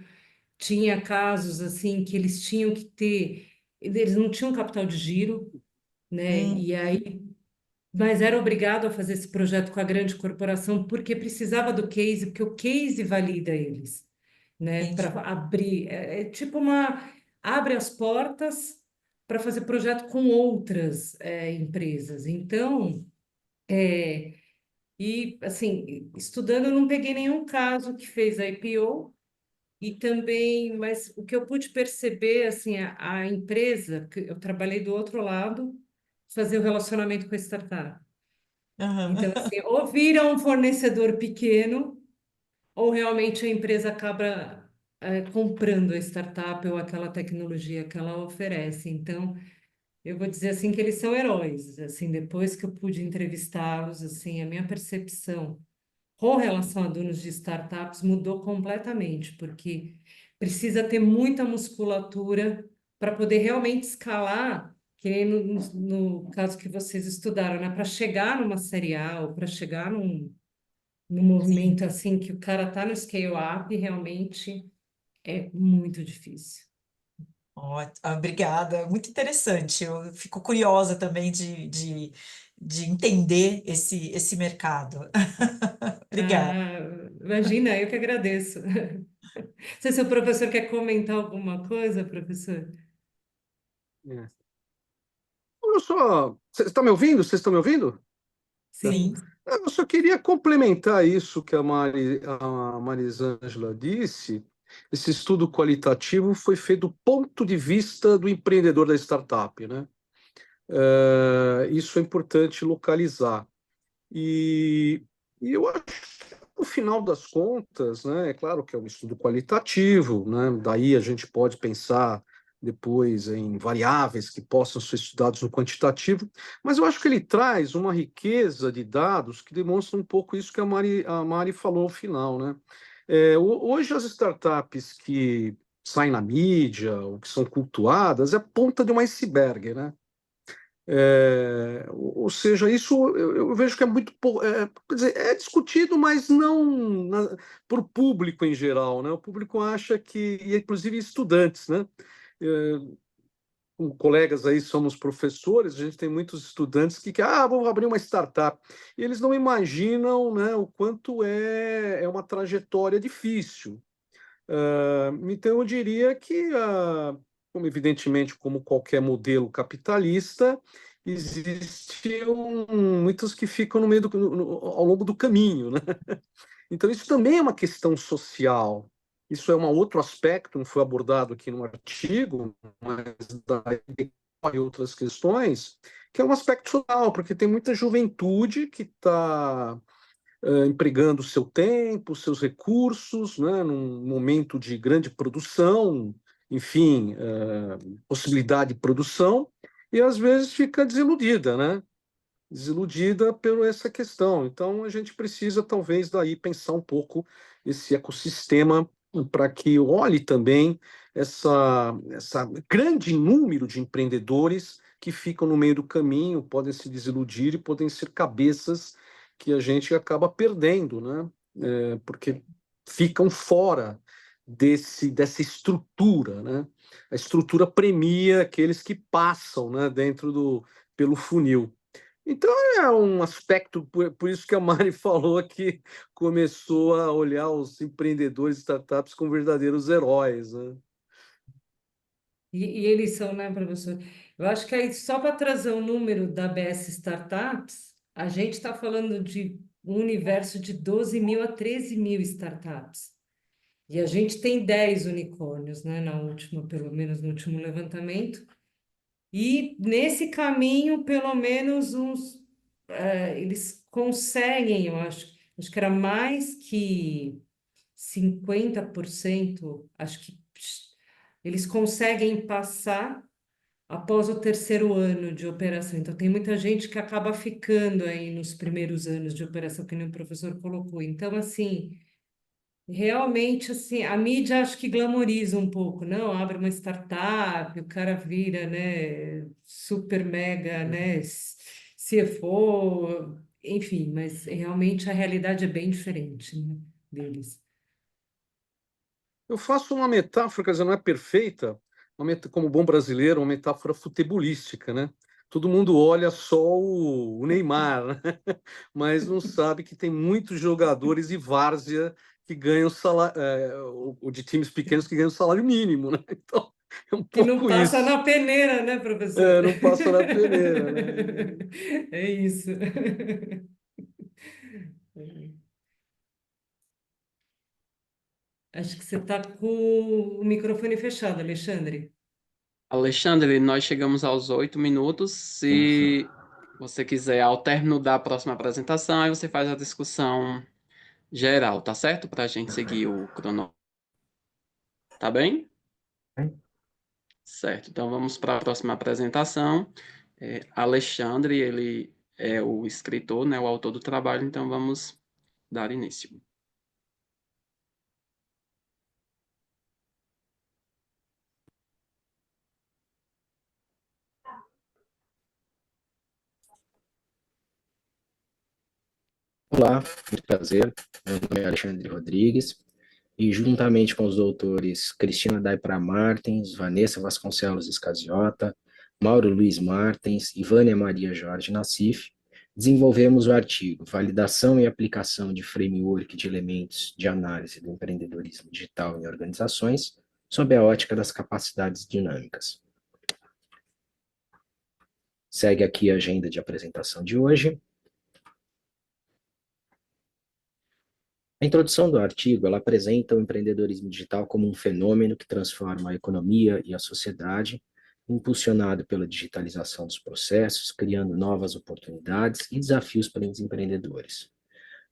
Tinha casos assim que eles tinham que ter, eles não tinham capital de giro, né? Hum, E aí, mas era obrigado a fazer esse projeto com a grande corporação porque precisava do case, porque o case valida eles, né? Para entendi. abrir, é tipo abre as portas para fazer projeto com outras empresas. Então, e assim, estudando, eu não peguei nenhum caso que fez a IPO e também, mas o que eu pude perceber, assim, a empresa, que eu trabalhei do outro lado, fazer o relacionamento com a startup. Aham. Então, assim, ou vira um fornecedor pequeno, ou realmente a empresa acaba comprando a startup ou aquela tecnologia que ela oferece. Então, eu vou dizer assim que eles são heróis. Assim, depois que eu pude entrevistá-los, assim, a minha percepção com relação a donos de startups mudou completamente, porque precisa ter muita musculatura para poder realmente escalar, que nem no caso que vocês estudaram, né? Para chegar numa série A ou para chegar num Sim. movimento assim que o cara está no scale-up, realmente é muito difícil. Obrigada, muito interessante. Eu fico curiosa também de entender esse mercado. Obrigada. Ah, imagina, eu que agradeço. Se o professor quer comentar alguma coisa, professor? É. Eu só. Vocês estão me ouvindo? Vocês estão me ouvindo? Tá. Sim. Sim. Eu só queria complementar isso que a Marisângela disse. Esse estudo qualitativo foi feito do ponto de vista do empreendedor da startup, né? Isso é importante localizar. E, e eu acho que, no final das contas, né, é claro que é um estudo qualitativo, né? Daí a gente pode pensar depois em variáveis que possam ser estudados no quantitativo, mas eu acho que ele traz uma riqueza de dados que demonstra um pouco isso que a Mari falou no final, né? Hoje as startups que saem na mídia ou que são cultuadas é a ponta de um iceberg, né? Ou seja, isso eu vejo que é muito pouco. Quer dizer, é discutido, mas não por público em geral, né? O público acha que, e inclusive estudantes, né? É, com colegas aí somos professores, a gente tem muitos estudantes que vamos abrir uma startup. E eles não imaginam, né, o quanto é uma trajetória difícil. Então, eu diria que, como evidentemente, como qualquer modelo capitalista, existem muitos que ficam no meio ao longo do caminho, né? Então, isso também é uma questão social. Isso é um outro aspecto, não foi abordado aqui no artigo, mas daí decorre outras questões, que é um aspecto social, porque tem muita juventude que está empregando o seu tempo, seus recursos, né, num momento de grande produção, enfim, possibilidade de produção, e às vezes fica desiludida, né? Desiludida por essa questão. Então, a gente precisa, talvez, daí pensar um pouco esse ecossistema para que olhe também essa grande número de empreendedores que ficam no meio do caminho, podem se desiludir e podem ser cabeças que a gente acaba perdendo, né? Porque ficam fora dessa estrutura, né? A estrutura premia aqueles que passam, né, pelo funil. Então é um aspecto, por isso que a Mari falou que começou a olhar os empreendedores startups como verdadeiros heróis, né? E eles são, né, professor? Eu acho que aí, só para trazer o número da BS Startups, a gente está falando de um universo de 12 mil a 13 mil startups. E a gente tem 10 unicórnios, né, na última, pelo menos no último levantamento. E nesse caminho, pelo menos eles conseguem, eu acho que era mais que 50%, acho que eles conseguem passar após o terceiro ano de operação. Então, tem muita gente que acaba ficando aí nos primeiros anos de operação, que nem o professor colocou. Então, assim, realmente, assim, a mídia acho que glamoriza um pouco, não? Abre uma startup, o cara vira, né, super mega, né, CFO, enfim, mas realmente a realidade é bem diferente, né, deles. Eu faço uma metáfora, quer dizer, não é perfeita, como bom brasileiro, uma metáfora futebolística, né? Todo mundo olha só o Neymar, né? Mas não sabe que tem muitos jogadores de várzea que ganham salário, ou de times pequenos que ganham salário mínimo, né? Então, é um Que não pouco passa isso. na peneira, né, professor? Não passa na peneira, né? É isso. Acho que você está com o microfone fechado, Alexandre. Alexandre, nós chegamos aos 8 minutos. Se você quiser, ao término da próxima apresentação, aí você faz a discussão geral, tá certo? Para a gente seguir o cronograma. Tá bem? Certo. Então vamos para a próxima apresentação. Alexandre, ele é o escritor, né, o autor do trabalho, então vamos dar início. Olá, muito prazer. Meu nome é Alexandre Rodrigues e, juntamente com os doutores Cristina Daipra Martins, Vanessa Vasconcelos Escasiota, Mauro Luiz Martins e Vânia Maria Jorge Nassif, desenvolvemos o artigo Validação e Aplicação de Framework de Elementos de Análise do Empreendedorismo Digital em Organizações, sob a ótica das capacidades dinâmicas. Segue aqui a agenda de apresentação de hoje. A introdução do artigo, ela apresenta o empreendedorismo digital como um fenômeno que transforma a economia e a sociedade, impulsionado pela digitalização dos processos, criando novas oportunidades e desafios para os empreendedores.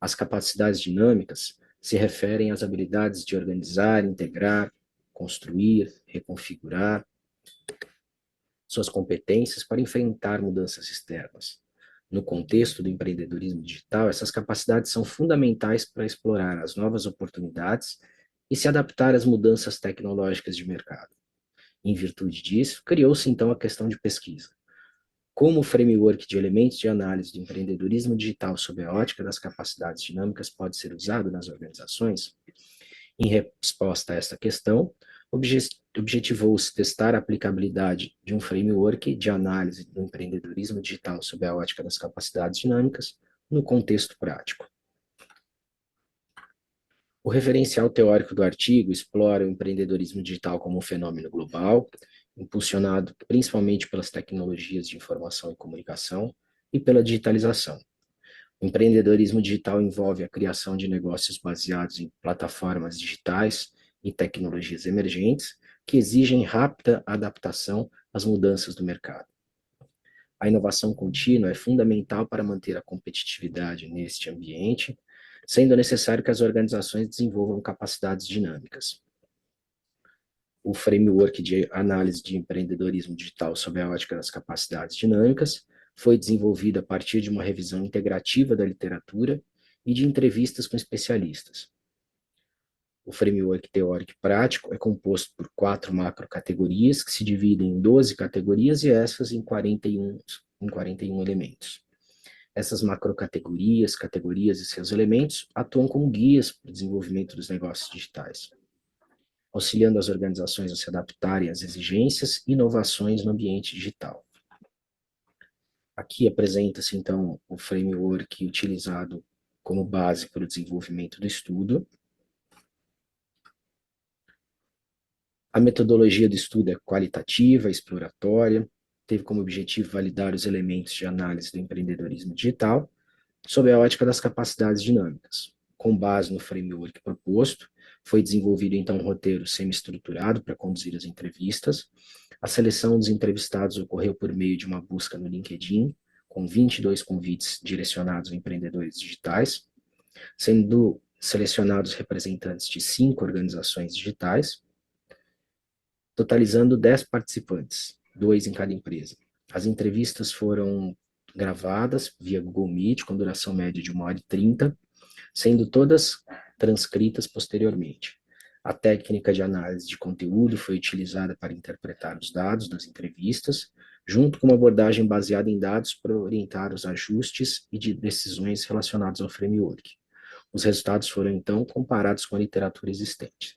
As capacidades dinâmicas se referem às habilidades de organizar, integrar, construir, reconfigurar suas competências para enfrentar mudanças externas. No contexto do empreendedorismo digital, essas capacidades são fundamentais para explorar as novas oportunidades e se adaptar às mudanças tecnológicas de mercado. Em virtude disso, criou-se então a questão de pesquisa. Como o framework de elementos de análise do empreendedorismo digital sob a ótica das capacidades dinâmicas pode ser usado nas organizações? Em resposta a esta questão, objetivou-se testar a aplicabilidade de um framework de análise do empreendedorismo digital sob a ótica das capacidades dinâmicas no contexto prático. O referencial teórico do artigo explora o empreendedorismo digital como um fenômeno global, impulsionado principalmente pelas tecnologias de informação e comunicação e pela digitalização. O empreendedorismo digital envolve a criação de negócios baseados em plataformas digitais e tecnologias emergentes que exigem rápida adaptação às mudanças do mercado. A inovação contínua é fundamental para manter a competitividade neste ambiente, sendo necessário que as organizações desenvolvam capacidades dinâmicas. O framework de análise de empreendedorismo digital sob a ótica das capacidades dinâmicas foi desenvolvido a partir de uma revisão integrativa da literatura e de entrevistas com especialistas. O framework teórico e prático é composto por 4 macrocategorias, que se dividem em 12 categorias e essas em 41 elementos. Essas macrocategorias, categorias e seus elementos atuam como guias para o desenvolvimento dos negócios digitais, auxiliando as organizações a se adaptarem às exigências e inovações no ambiente digital. Aqui apresenta-se, então, o framework utilizado como base para o desenvolvimento do estudo. A metodologia do estudo é qualitativa, exploratória, teve como objetivo validar os elementos de análise do empreendedorismo digital sob a ótica das capacidades dinâmicas. Com base no framework proposto, foi desenvolvido então um roteiro semi-estruturado para conduzir as entrevistas. A seleção dos entrevistados ocorreu por meio de uma busca no LinkedIn, com 22 convites direcionados a empreendedores digitais, sendo selecionados representantes de 5 organizações digitais, totalizando 10 participantes, 2 em cada empresa. As entrevistas foram gravadas via Google Meet, com duração média de 1h30, sendo todas transcritas posteriormente. A técnica de análise de conteúdo foi utilizada para interpretar os dados das entrevistas, junto com uma abordagem baseada em dados para orientar os ajustes e de decisões relacionados ao framework. Os resultados foram, então, comparados com a literatura existente.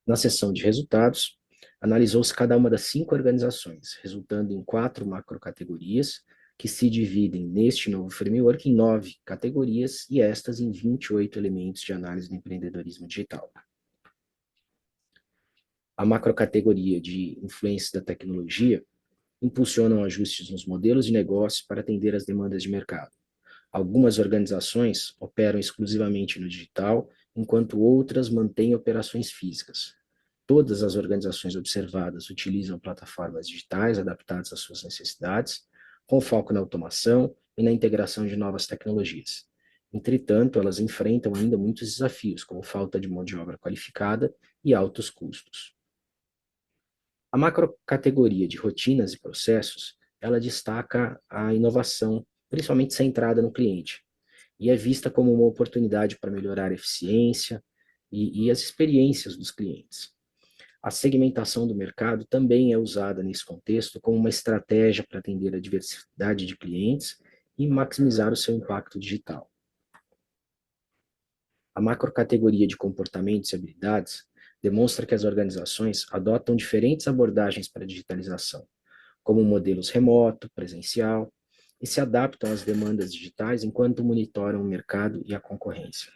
Na seção de resultados, analisou-se cada uma das 5 organizações, resultando em 4 macrocategorias, que se dividem neste novo framework em 9 categorias e estas em 28 elementos de análise do empreendedorismo digital. A macrocategoria de influência da tecnologia impulsionam ajustes nos modelos de negócio para atender às demandas de mercado. Algumas organizações operam exclusivamente no digital, enquanto outras mantêm operações físicas. Todas as organizações observadas utilizam plataformas digitais adaptadas às suas necessidades, com foco na automação e na integração de novas tecnologias. Entretanto, elas enfrentam ainda muitos desafios, como falta de mão de obra qualificada e altos custos. A macrocategoria de rotinas e processos, ela destaca a inovação, principalmente centrada no cliente, e é vista como uma oportunidade para melhorar a eficiência e as experiências dos clientes. A segmentação do mercado também é usada nesse contexto como uma estratégia para atender a diversidade de clientes e maximizar o seu impacto digital. A macrocategoria de comportamentos e habilidades demonstra que as organizações adotam diferentes abordagens para a digitalização, como modelos remoto, presencial, e se adaptam às demandas digitais enquanto monitoram o mercado e a concorrência.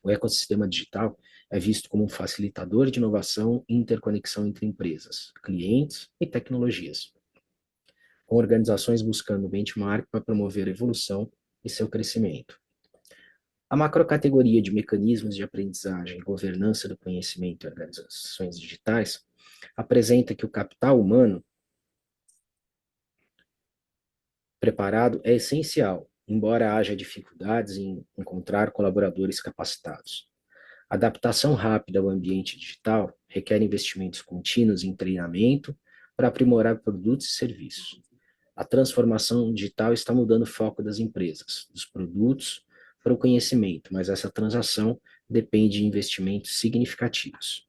O ecossistema digital é visto como um facilitador de inovação e interconexão entre empresas, clientes e tecnologias, com organizações buscando benchmark para promover a evolução e seu crescimento. A macrocategoria de mecanismos de aprendizagem, governança do conhecimento e organizações digitais apresenta que o capital humano preparado é essencial, embora haja dificuldades em encontrar colaboradores capacitados. A adaptação rápida ao ambiente digital requer investimentos contínuos em treinamento para aprimorar produtos e serviços. A transformação digital está mudando o foco das empresas, dos produtos para o conhecimento, mas essa transação depende de investimentos significativos.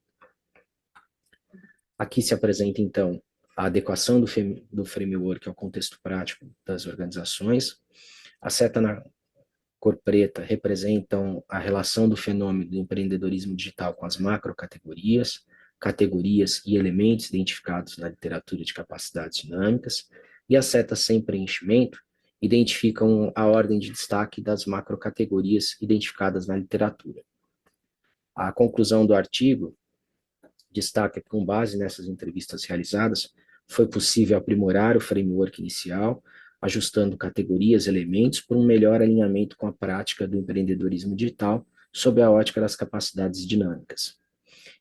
Aqui se apresenta, então, a adequação do framework ao contexto prático das organizações. A seta na cor preta representam a relação do fenômeno do empreendedorismo digital com as macrocategorias, categorias e elementos identificados na literatura de capacidades dinâmicas, e as setas sem preenchimento identificam a ordem de destaque das macrocategorias identificadas na literatura. A conclusão do artigo destaca que, com base nessas entrevistas realizadas, foi possível aprimorar o framework inicial, ajustando categorias e elementos por um melhor alinhamento com a prática do empreendedorismo digital sob a ótica das capacidades dinâmicas.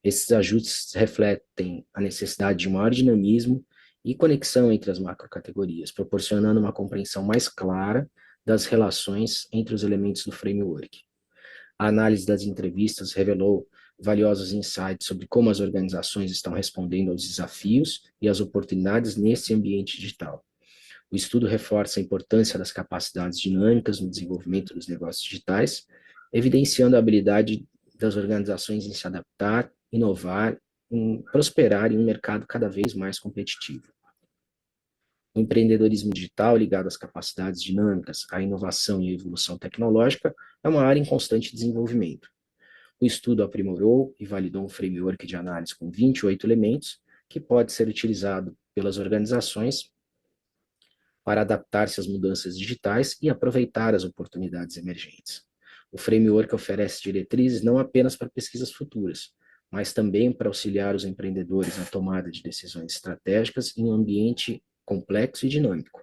Esses ajustes refletem a necessidade de maior dinamismo e conexão entre as macrocategorias, proporcionando uma compreensão mais clara das relações entre os elementos do framework. A análise das entrevistas revelou valiosos insights sobre como as organizações estão respondendo aos desafios e às oportunidades nesse ambiente digital. O estudo reforça a importância das capacidades dinâmicas no desenvolvimento dos negócios digitais, evidenciando a habilidade das organizações em se adaptar, inovar e prosperar em um mercado cada vez mais competitivo. O empreendedorismo digital, ligado às capacidades dinâmicas, à inovação e à evolução tecnológica, é uma área em constante desenvolvimento. O estudo aprimorou e validou um framework de análise com 28 elementos, que pode ser utilizado pelas organizações para adaptar-se às mudanças digitais e aproveitar as oportunidades emergentes. O framework oferece diretrizes não apenas para pesquisas futuras, mas também para auxiliar os empreendedores na tomada de decisões estratégicas em um ambiente complexo e dinâmico.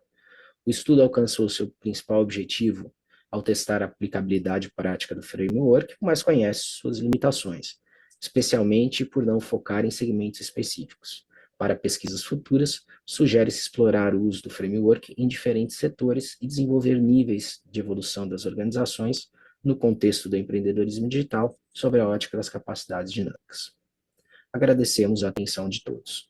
O estudo alcançou seu principal objetivo ao testar a aplicabilidade prática do framework, mas conhece suas limitações, especialmente por não focar em segmentos específicos. Para pesquisas futuras, sugere-se explorar o uso do framework em diferentes setores e desenvolver níveis de evolução das organizações no contexto do empreendedorismo digital sob a ótica das capacidades dinâmicas. Agradecemos a atenção de todos.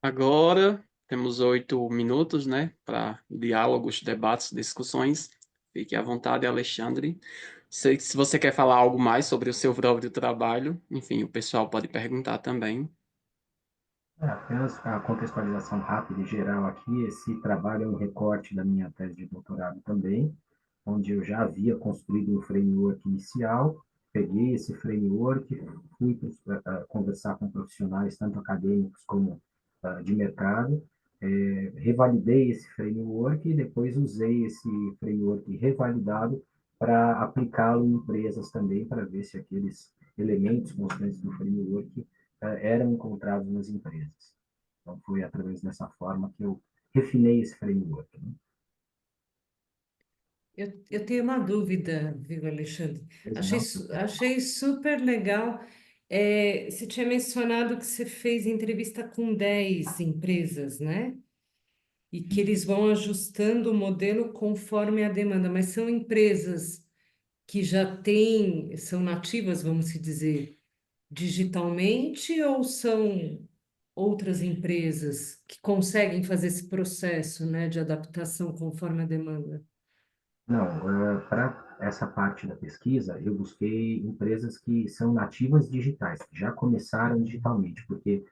Agora temos 8 minutos, né, para diálogos, debates, discussões. Fique à vontade, Alexandre. Se você quer falar algo mais sobre o seu próprio trabalho, enfim, o pessoal pode perguntar também. Apenas a contextualização rápida e geral aqui, esse trabalho é um recorte da minha tese de doutorado também, onde eu já havia construído um framework inicial, peguei esse framework, fui conversar com profissionais, tanto acadêmicos como de mercado, revalidei esse framework e depois usei esse framework revalidado para aplicá-lo em empresas também, para ver se aqueles elementos constantes do framework eram encontrados nas empresas. Então, foi através dessa forma que eu refinei esse framework. Né? Eu tenho uma dúvida, viu, Alexandre? Achei super legal. Você tinha mencionado que você fez entrevista com 10 empresas, né? E que eles vão ajustando o modelo conforme a demanda, mas são empresas que já têm, são nativas, vamos se dizer, digitalmente, ou são outras empresas que conseguem fazer esse processo, né, de adaptação conforme a demanda? Não, para essa parte da pesquisa, eu busquei empresas que são nativas digitais, que já começaram digitalmente, porque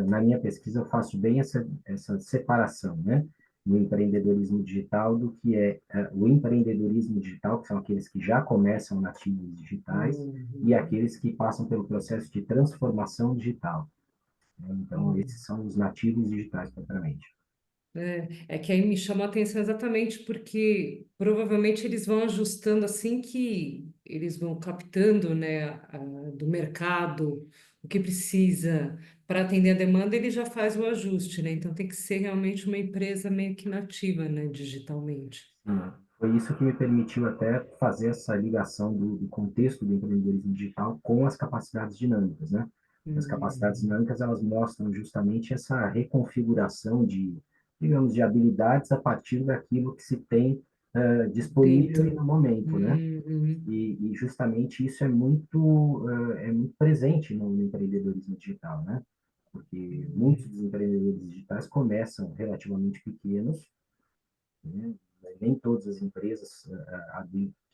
na minha pesquisa eu faço bem essa separação, né? No empreendedorismo digital do que é o empreendedorismo digital, que são aqueles que já começam nativos digitais, e aqueles que passam pelo processo de transformação digital. Né? Então, esses são os nativos digitais, propriamente. É que aí me chamou a atenção exatamente porque provavelmente eles vão ajustando assim que eles vão captando, né, do mercado o que precisa para atender a demanda, ele já faz o ajuste, né? Então tem que ser realmente uma empresa meio que nativa, né, digitalmente. Foi isso que me permitiu até fazer essa ligação do contexto do empreendedorismo digital com as capacidades dinâmicas, né? As capacidades Hum, dinâmicas, elas mostram justamente essa reconfiguração de, digamos, de habilidades a partir daquilo que se tem disponível dentro. no momento, né? Uhum. E justamente isso é muito presente no empreendedorismo digital, né? Porque muitos dos empreendedores digitais começam relativamente pequenos, né? Nem todas as empresas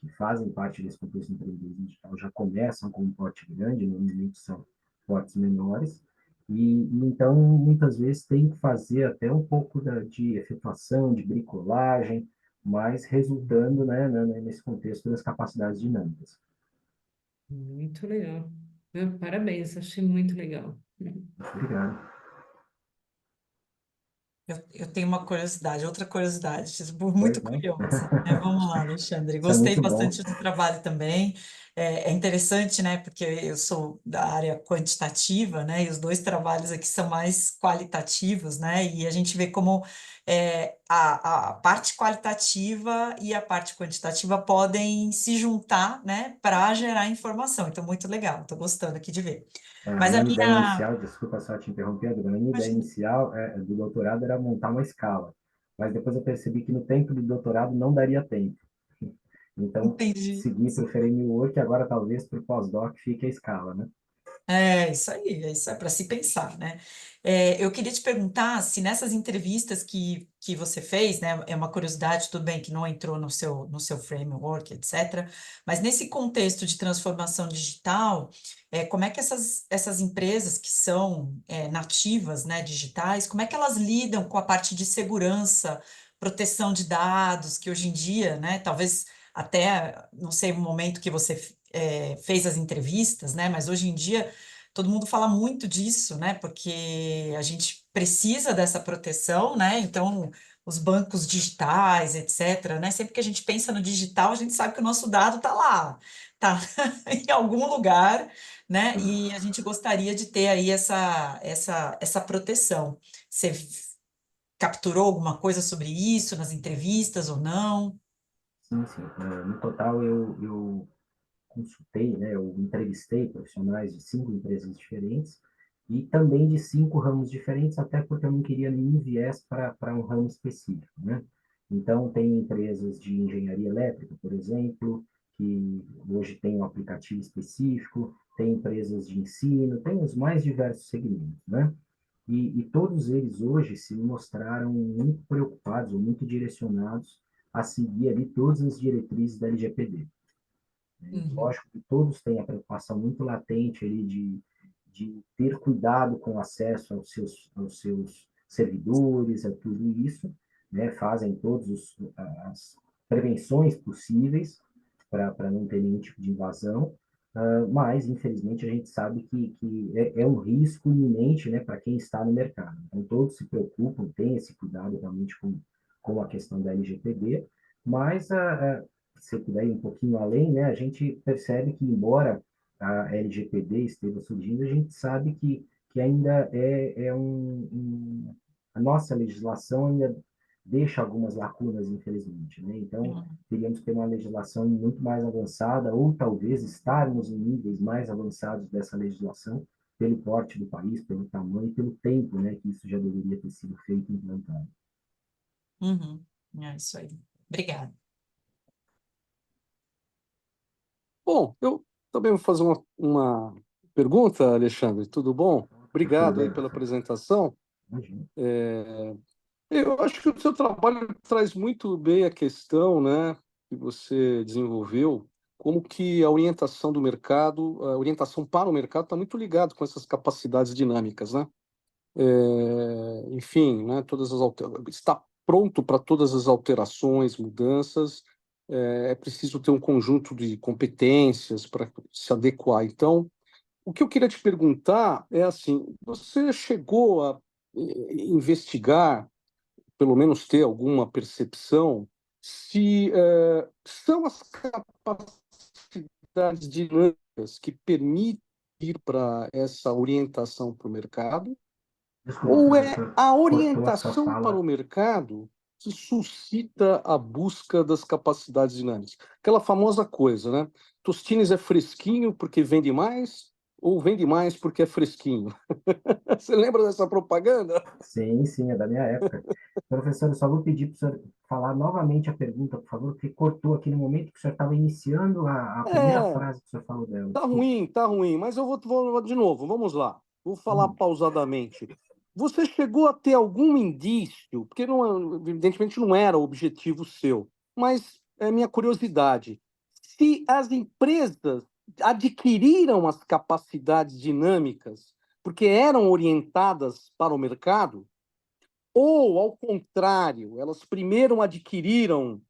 que fazem parte desse contexto de empreendedorismo digital já começam com um porte grande, normalmente são portes menores, e então muitas vezes tem que fazer até um pouco de efetuação, de bricolagem, mas resultando, né, nesse contexto das capacidades dinâmicas. Muito legal. Parabéns, achei muito legal. Obrigado. Eu tenho uma curiosidade, outra curiosidade, muito Pois não? curiosa, né? Vamos lá, Alexandre. Isso é Gostei muito bom. bastante do trabalho também. É interessante, né? Porque eu sou da área quantitativa, né? E os dois trabalhos aqui são mais qualitativos, né? E a gente vê como a parte qualitativa e a parte quantitativa podem se juntar, né? Para gerar informação. Então, muito legal. Estou gostando aqui de ver. A Mas a minha ideia minha. inicial, desculpa só te interromper, Adriana, a minha ideia Imagina, inicial do doutorado era montar uma escala, mas depois eu percebi que no tempo do doutorado não daria tempo. Então, entendi. segui para o Framework e agora talvez para o pós-doc fique a escala, né? É isso é para se pensar, né? Eu queria te perguntar se nessas entrevistas que você fez, né? É uma curiosidade, tudo bem que não entrou no seu framework, etc. Mas nesse contexto de transformação digital, como é que essas empresas que são nativas, né, digitais, como é que elas lidam com a parte de segurança, proteção de dados, que hoje em dia, né, talvez até, não sei o momento que você fez as entrevistas, né? Mas hoje em dia todo mundo fala muito disso, né? Porque a gente precisa dessa proteção, né? Então, os bancos digitais, etc., né? Sempre que a gente pensa no digital, a gente sabe que o nosso dado está lá, tá em algum lugar, né? E a gente gostaria de ter aí essa proteção. Você capturou alguma coisa sobre isso nas entrevistas ou não? Sim, sim. No total, eu consultei, né, eu entrevistei profissionais de 5 empresas diferentes e também de 5 ramos diferentes, até porque eu não queria nenhum viés para um ramo específico, né? Então, tem empresas de engenharia elétrica, por exemplo, que hoje tem um aplicativo específico, tem empresas de ensino, tem os mais diversos segmentos, né? E todos eles hoje se mostraram muito preocupados ou muito direcionados a seguir ali todas as diretrizes da LGPD. Uhum, Lógico que todos têm a preocupação muito latente ali de ter cuidado com o acesso aos seus servidores, a tudo isso, né? Fazem todas as prevenções possíveis para não ter nenhum tipo de invasão, mas, infelizmente, a gente sabe que é um risco iminente, né, para quem está no mercado. Então, todos se preocupam, têm esse cuidado realmente com a questão da LGPD, mas se eu puder ir um pouquinho além, né, a gente percebe que, embora a LGPD esteja surgindo, a gente sabe que ainda a nossa legislação ainda deixa algumas lacunas, infelizmente, né? Então, uhum, teríamos que ter uma legislação muito mais avançada, ou talvez estarmos em níveis mais avançados dessa legislação, pelo porte do país, pelo tamanho e pelo tempo, né, que isso já deveria ter sido feito e implantado. uhum. É isso aí. Obrigada. Bom, eu também vou fazer uma pergunta, Alexandre. Tudo bom? Tudo Obrigado aí bem, pela professor? apresentação. Imagina. Eu acho que o seu trabalho traz muito bem a questão, né, que você desenvolveu, como que a orientação do mercado, a orientação para o mercado está muito ligado com essas capacidades dinâmicas, né? Enfim, né, está pronto para todas as alterações, mudanças, é preciso ter um conjunto de competências para se adequar. Então, o que eu queria te perguntar é assim, você chegou a investigar, pelo menos ter alguma percepção, se são as capacidades dinâmicas que permitem ir para essa orientação para o mercado? Desculpa, Ou é professor, a cortou a sua orientação para fala. o mercado que suscita a busca das capacidades dinâmicas? Aquela famosa coisa, né? Tostines é fresquinho porque vende mais, ou vende mais porque é fresquinho? Você lembra dessa propaganda? Sim, sim, é da minha época. Professor, eu só vou pedir para o senhor falar novamente a pergunta, por favor, porque cortou aqui no momento que o senhor estava iniciando a primeira É, frase que o senhor falou dela. tá ruim, mas eu vou de novo, vamos lá. Vou falar Hum, pausadamente. Você chegou a ter algum indício, porque não, evidentemente não era o objetivo seu, mas é minha curiosidade, se as empresas adquiriram as capacidades dinâmicas porque eram orientadas para o mercado, ou, ao contrário, elas primeiro adquiriram,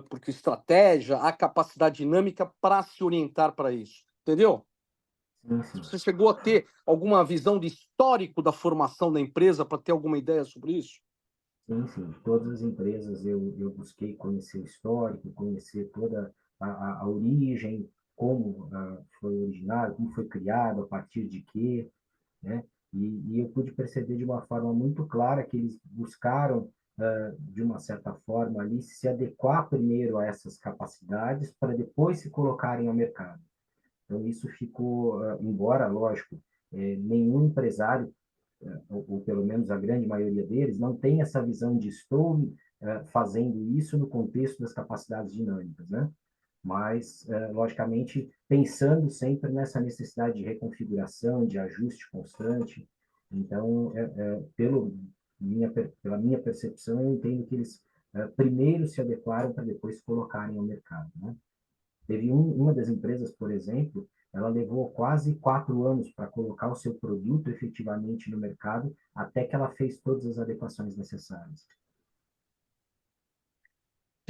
porque estratégia, a capacidade dinâmica para se orientar para isso. Entendeu? sim, sim. Você chegou a ter alguma visão de histórico da formação da empresa para ter alguma ideia sobre isso? Sim, sim. Todas as empresas eu busquei conhecer o histórico, conhecer toda a origem, como foi originado, como foi criado, a partir de quê, né? E eu pude perceber de uma forma muito clara que eles buscaram, de uma certa forma, ali, se adequar primeiro a essas capacidades para depois se colocarem ao mercado. Então, isso ficou, embora, lógico, nenhum empresário, ou pelo menos a grande maioria deles, não tem essa visão de estou fazendo isso no contexto das capacidades dinâmicas, né? Mas, logicamente, pensando sempre nessa necessidade de reconfiguração, de ajuste constante. Então, pela minha percepção, eu entendo que eles primeiro se adequaram para depois se colocarem ao mercado, né? Teve uma das empresas, por exemplo, ela levou quase 4 anos para colocar o seu produto efetivamente no mercado, até que ela fez todas as adequações necessárias.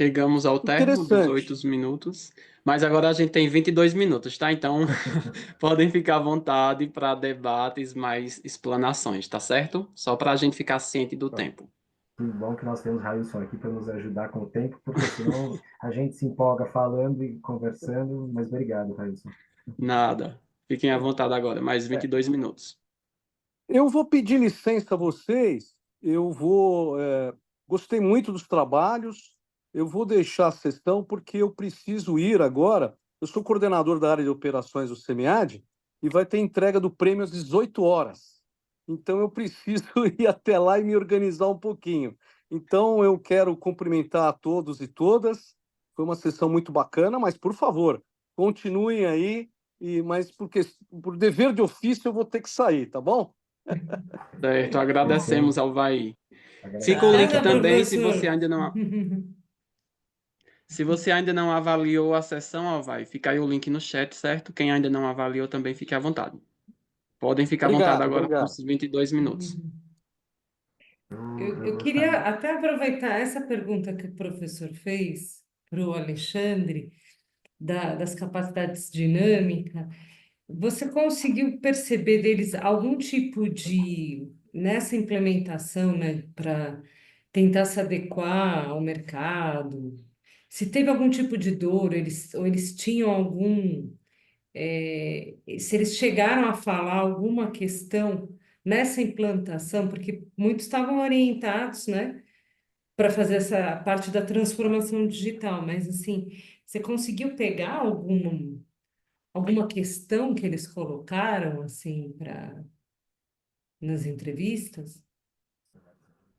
Chegamos ao término dos Interessante. 8 minutos, mas agora a gente tem 22 minutos, tá? Então, podem ficar à vontade para debates mais explanações, tá certo? Só para a gente ficar ciente do Então, tempo. que bom que nós temos Railson aqui para nos ajudar com o tempo, porque senão a gente se empolga falando e conversando, mas obrigado, Railson. Nada. Fiquem à vontade agora, mais É, 22 minutos. eu vou pedir licença a vocês, gostei muito dos trabalhos, eu vou deixar a sessão porque eu preciso ir agora. Eu sou coordenador da área de operações do SEMEAD e vai ter entrega do prêmio às 18 horas. Então eu preciso ir até lá e me organizar um pouquinho. Então eu quero cumprimentar a todos e todas. Foi uma sessão muito bacana, mas por favor, continuem aí, mas por dever de ofício eu vou ter que sair, tá bom? Certo, agradecemos, Agradecemos, Alvaí. Fica o link agradecemos. Nada, também, professor. se você ainda não avaliou a sessão, Alvaí, fica aí o link no chat, certo? Quem ainda não avaliou também fique à vontade. Podem ficar à vontade Obrigado, agora por obrigado. esses 22 minutos. Eu queria Gostaria. até aproveitar essa pergunta que o professor fez para o Alexandre, das capacidades dinâmicas. Você conseguiu perceber deles algum tipo de, nessa implementação, né, para tentar se adequar ao mercado? Se teve algum tipo de dor, ou eles tinham se eles chegaram a falar alguma questão nessa implantação, porque muitos estavam orientados, né, para fazer essa parte da transformação digital, mas assim, você conseguiu pegar alguma questão que eles colocaram assim para nas entrevistas?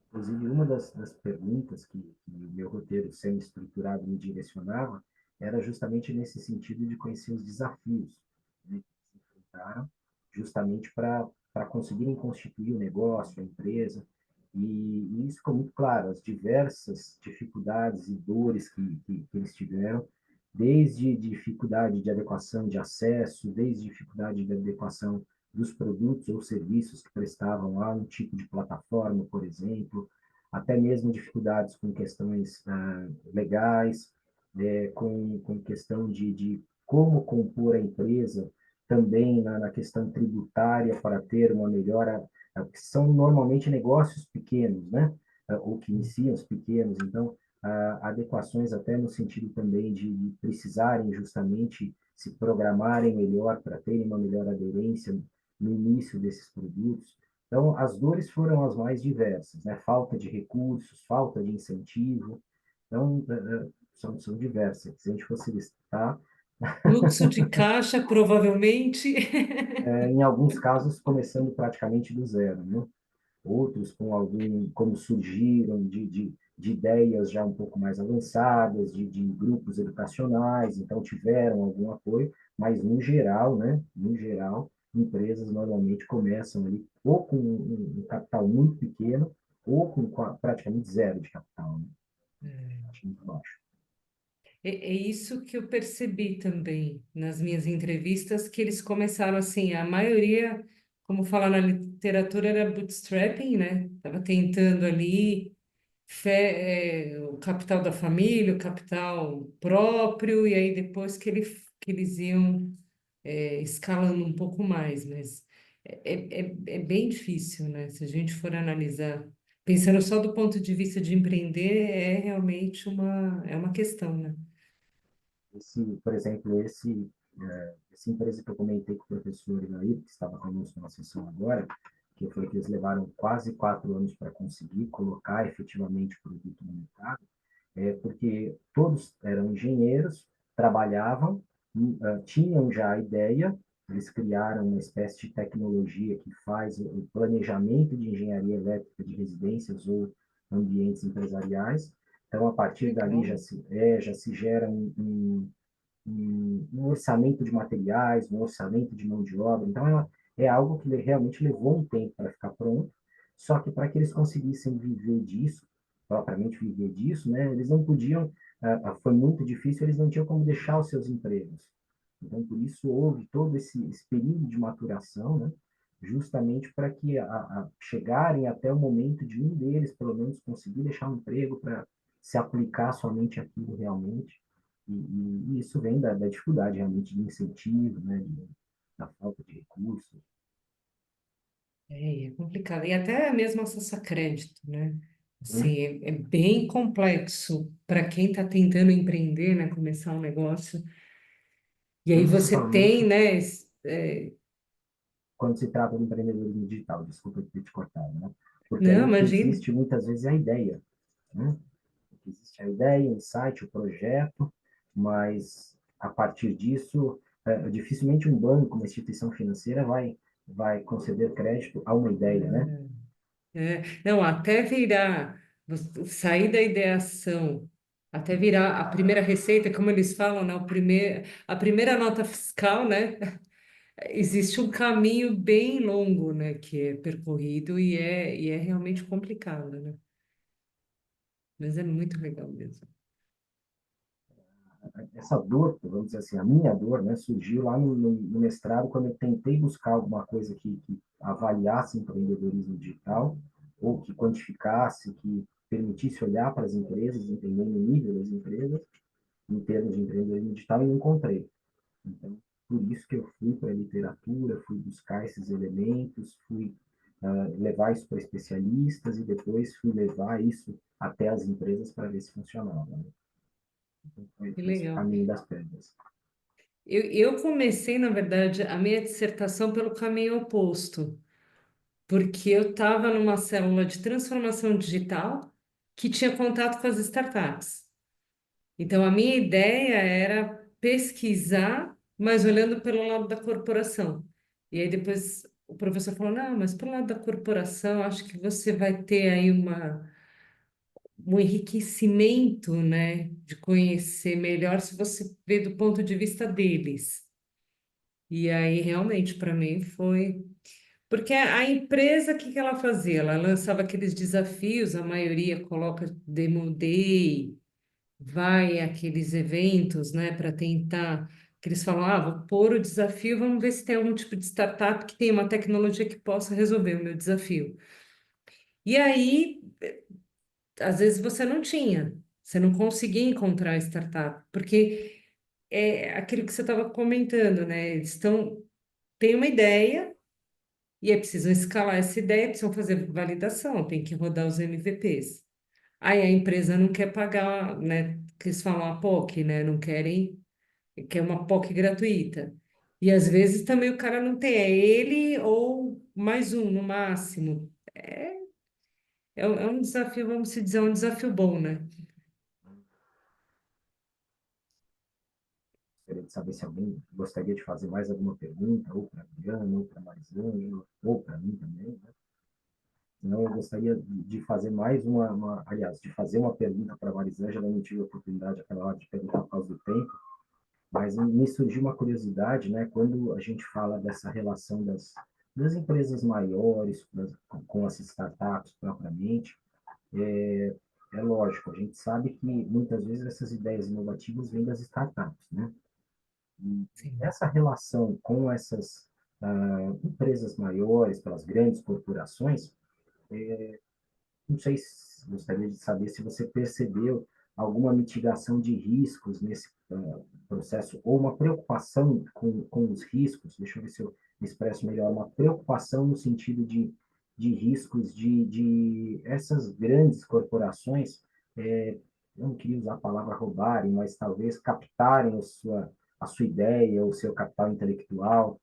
Inclusive, uma das perguntas que o meu roteiro semi-estruturado me direcionava era justamente nesse sentido de conhecer os desafios, né, que se enfrentaram, justamente para conseguirem constituir o negócio, a empresa. E isso ficou muito claro, as diversas dificuldades e dores que eles tiveram, desde dificuldade de adequação de acesso, desde dificuldade de adequação dos produtos ou serviços que prestavam lá, um tipo de plataforma, por exemplo, até mesmo dificuldades com questões legais, com questão de como compor a empresa, também na questão tributária para ter uma melhora, que são normalmente negócios pequenos, né? Ou que iniciam os pequenos, então, adequações até no sentido também de precisarem justamente se programarem melhor para terem uma melhor aderência no início desses produtos. Então, as dores foram as mais diversas, né? Falta de recursos, falta de incentivo. Então, são diversas. Se a gente fosse listar, Fluxo de caixa, provavelmente. em alguns casos, começando praticamente do zero, né? Outros com como surgiram de ideias já um pouco mais avançadas, de grupos educacionais, então tiveram algum apoio, mas no geral, né? No geral, empresas normalmente começam ali ou com um capital muito pequeno, ou com praticamente zero de capital, né? Acho muito baixo. É isso que eu percebi também nas minhas entrevistas, que eles começaram assim, a maioria, como fala na literatura, era bootstrapping, né? Estava tentando ali o capital da família, o capital próprio, e aí depois que eles iam escalando um pouco mais, mas é bem difícil, né? Se a gente for analisar, pensando só do ponto de vista de empreender, é realmente é uma questão, né? Por exemplo, essa empresa que eu comentei com o professor Inair, que estava conosco na sessão agora, que foi que eles levaram quase 4 anos para conseguir colocar efetivamente o produto no mercado, porque todos eram engenheiros, trabalhavam, tinham já a ideia, eles criaram uma espécie de tecnologia que faz o planejamento de engenharia elétrica de residências ou ambientes empresariais. Então, a partir dali Legal. já se gera um orçamento de materiais, um orçamento de mão de obra. Então, é algo que realmente levou um tempo para ficar pronto, só que para que eles conseguissem viver disso, propriamente viver disso, né, eles não podiam, foi muito difícil, eles não tinham como deixar os seus empregos. Então, por isso, houve todo esse período de maturação, né, justamente para que chegarem até o momento de um deles, pelo menos, conseguir deixar um emprego para se aplicar somente aquilo realmente. E isso vem da dificuldade realmente de incentivo, né, da falta de recursos. É complicado. E até mesmo acesso a crédito, né? Né? Assim, é bem complexo para quem está tentando empreender, né? Começar um negócio. E aí você tem, Principalmente né? quando se trata de empreendedorismo digital, desculpa ter te cortado, né? Porque aí Não, o que imagina. existe muitas vezes é a ideia, né? O que existe é a ideia, o insight, o projeto, mas a partir disso, dificilmente um banco, uma instituição financeira vai conceder crédito a uma ideia, né? Não, até virar, sair da ideação, até virar a primeira receita, como eles falam, né? A primeira nota fiscal, né? Existe um caminho bem longo, né? Que é percorrido e é realmente complicado, né? Mas é muito legal mesmo. Essa dor, vamos dizer assim, a minha dor, né, surgiu lá no mestrado, quando eu tentei buscar alguma coisa que avaliasse empreendedorismo digital, ou que quantificasse, que permitisse olhar para as empresas, entender o nível das empresas, em termos de empreendedorismo digital, e não encontrei. Então, por isso que eu fui para a literatura, fui buscar esses elementos, fui levar isso para especialistas e depois fui levar isso até as empresas para ver se funcionava. Né? Então, Que foi esse o legal. caminho das pedras. Eu comecei, na verdade, a minha dissertação pelo caminho oposto, porque eu estava numa célula de transformação digital que tinha contato com as startups. Então, a minha ideia era pesquisar, mas olhando pelo lado da corporação. E aí depois o professor falou, não, mas pelo lado da corporação, acho que você vai ter aí um enriquecimento, né, de conhecer melhor se você vê do ponto de vista deles. E aí, realmente, para mim foi. Porque a empresa, o que que ela fazia? Ela lançava aqueles desafios, a maioria coloca Demo Day, vai àqueles eventos, né, para tentar. Que eles falam, vou pôr o desafio, vamos ver se tem algum tipo de startup que tem uma tecnologia que possa resolver o meu desafio. E aí, às vezes você não tinha, você não conseguia encontrar startup, porque é aquilo que você estava comentando, né? Tem uma ideia. E aí precisam escalar essa ideia, precisam fazer validação, tem que rodar os MVPs. Aí a empresa não quer pagar, né? Que eles falam a POC, né? Não querem. que é uma POC gratuita. E às vezes também o cara não tem, é ele ou mais um no máximo. É um desafio, vamos se dizer, um desafio bom, né? Gostaria de saber se alguém gostaria de fazer mais alguma pergunta, ou para a Adriana, ou para a Marisângela, ou para mim também, né? Senão eu gostaria de fazer mais aliás, de fazer uma pergunta para a Marisângela, eu não tive a oportunidade aquela hora de perguntar por causa do tempo, mas me surgiu uma curiosidade, né? Quando a gente fala dessa relação das empresas maiores com as startups propriamente, é, é lógico, a gente sabe que muitas vezes essas ideias inovativas vêm das startups, né? E Sim. essa relação com essas empresas maiores, pelas grandes corporações, não sei se gostaria de saber se você percebeu alguma mitigação de riscos nesse processo, ou uma preocupação com os riscos, deixa eu ver se eu me expresso melhor, uma preocupação no sentido de riscos de essas grandes corporações, eu não queria usar a palavra roubarem, mas talvez captarem a sua ideia, o seu capital intelectual.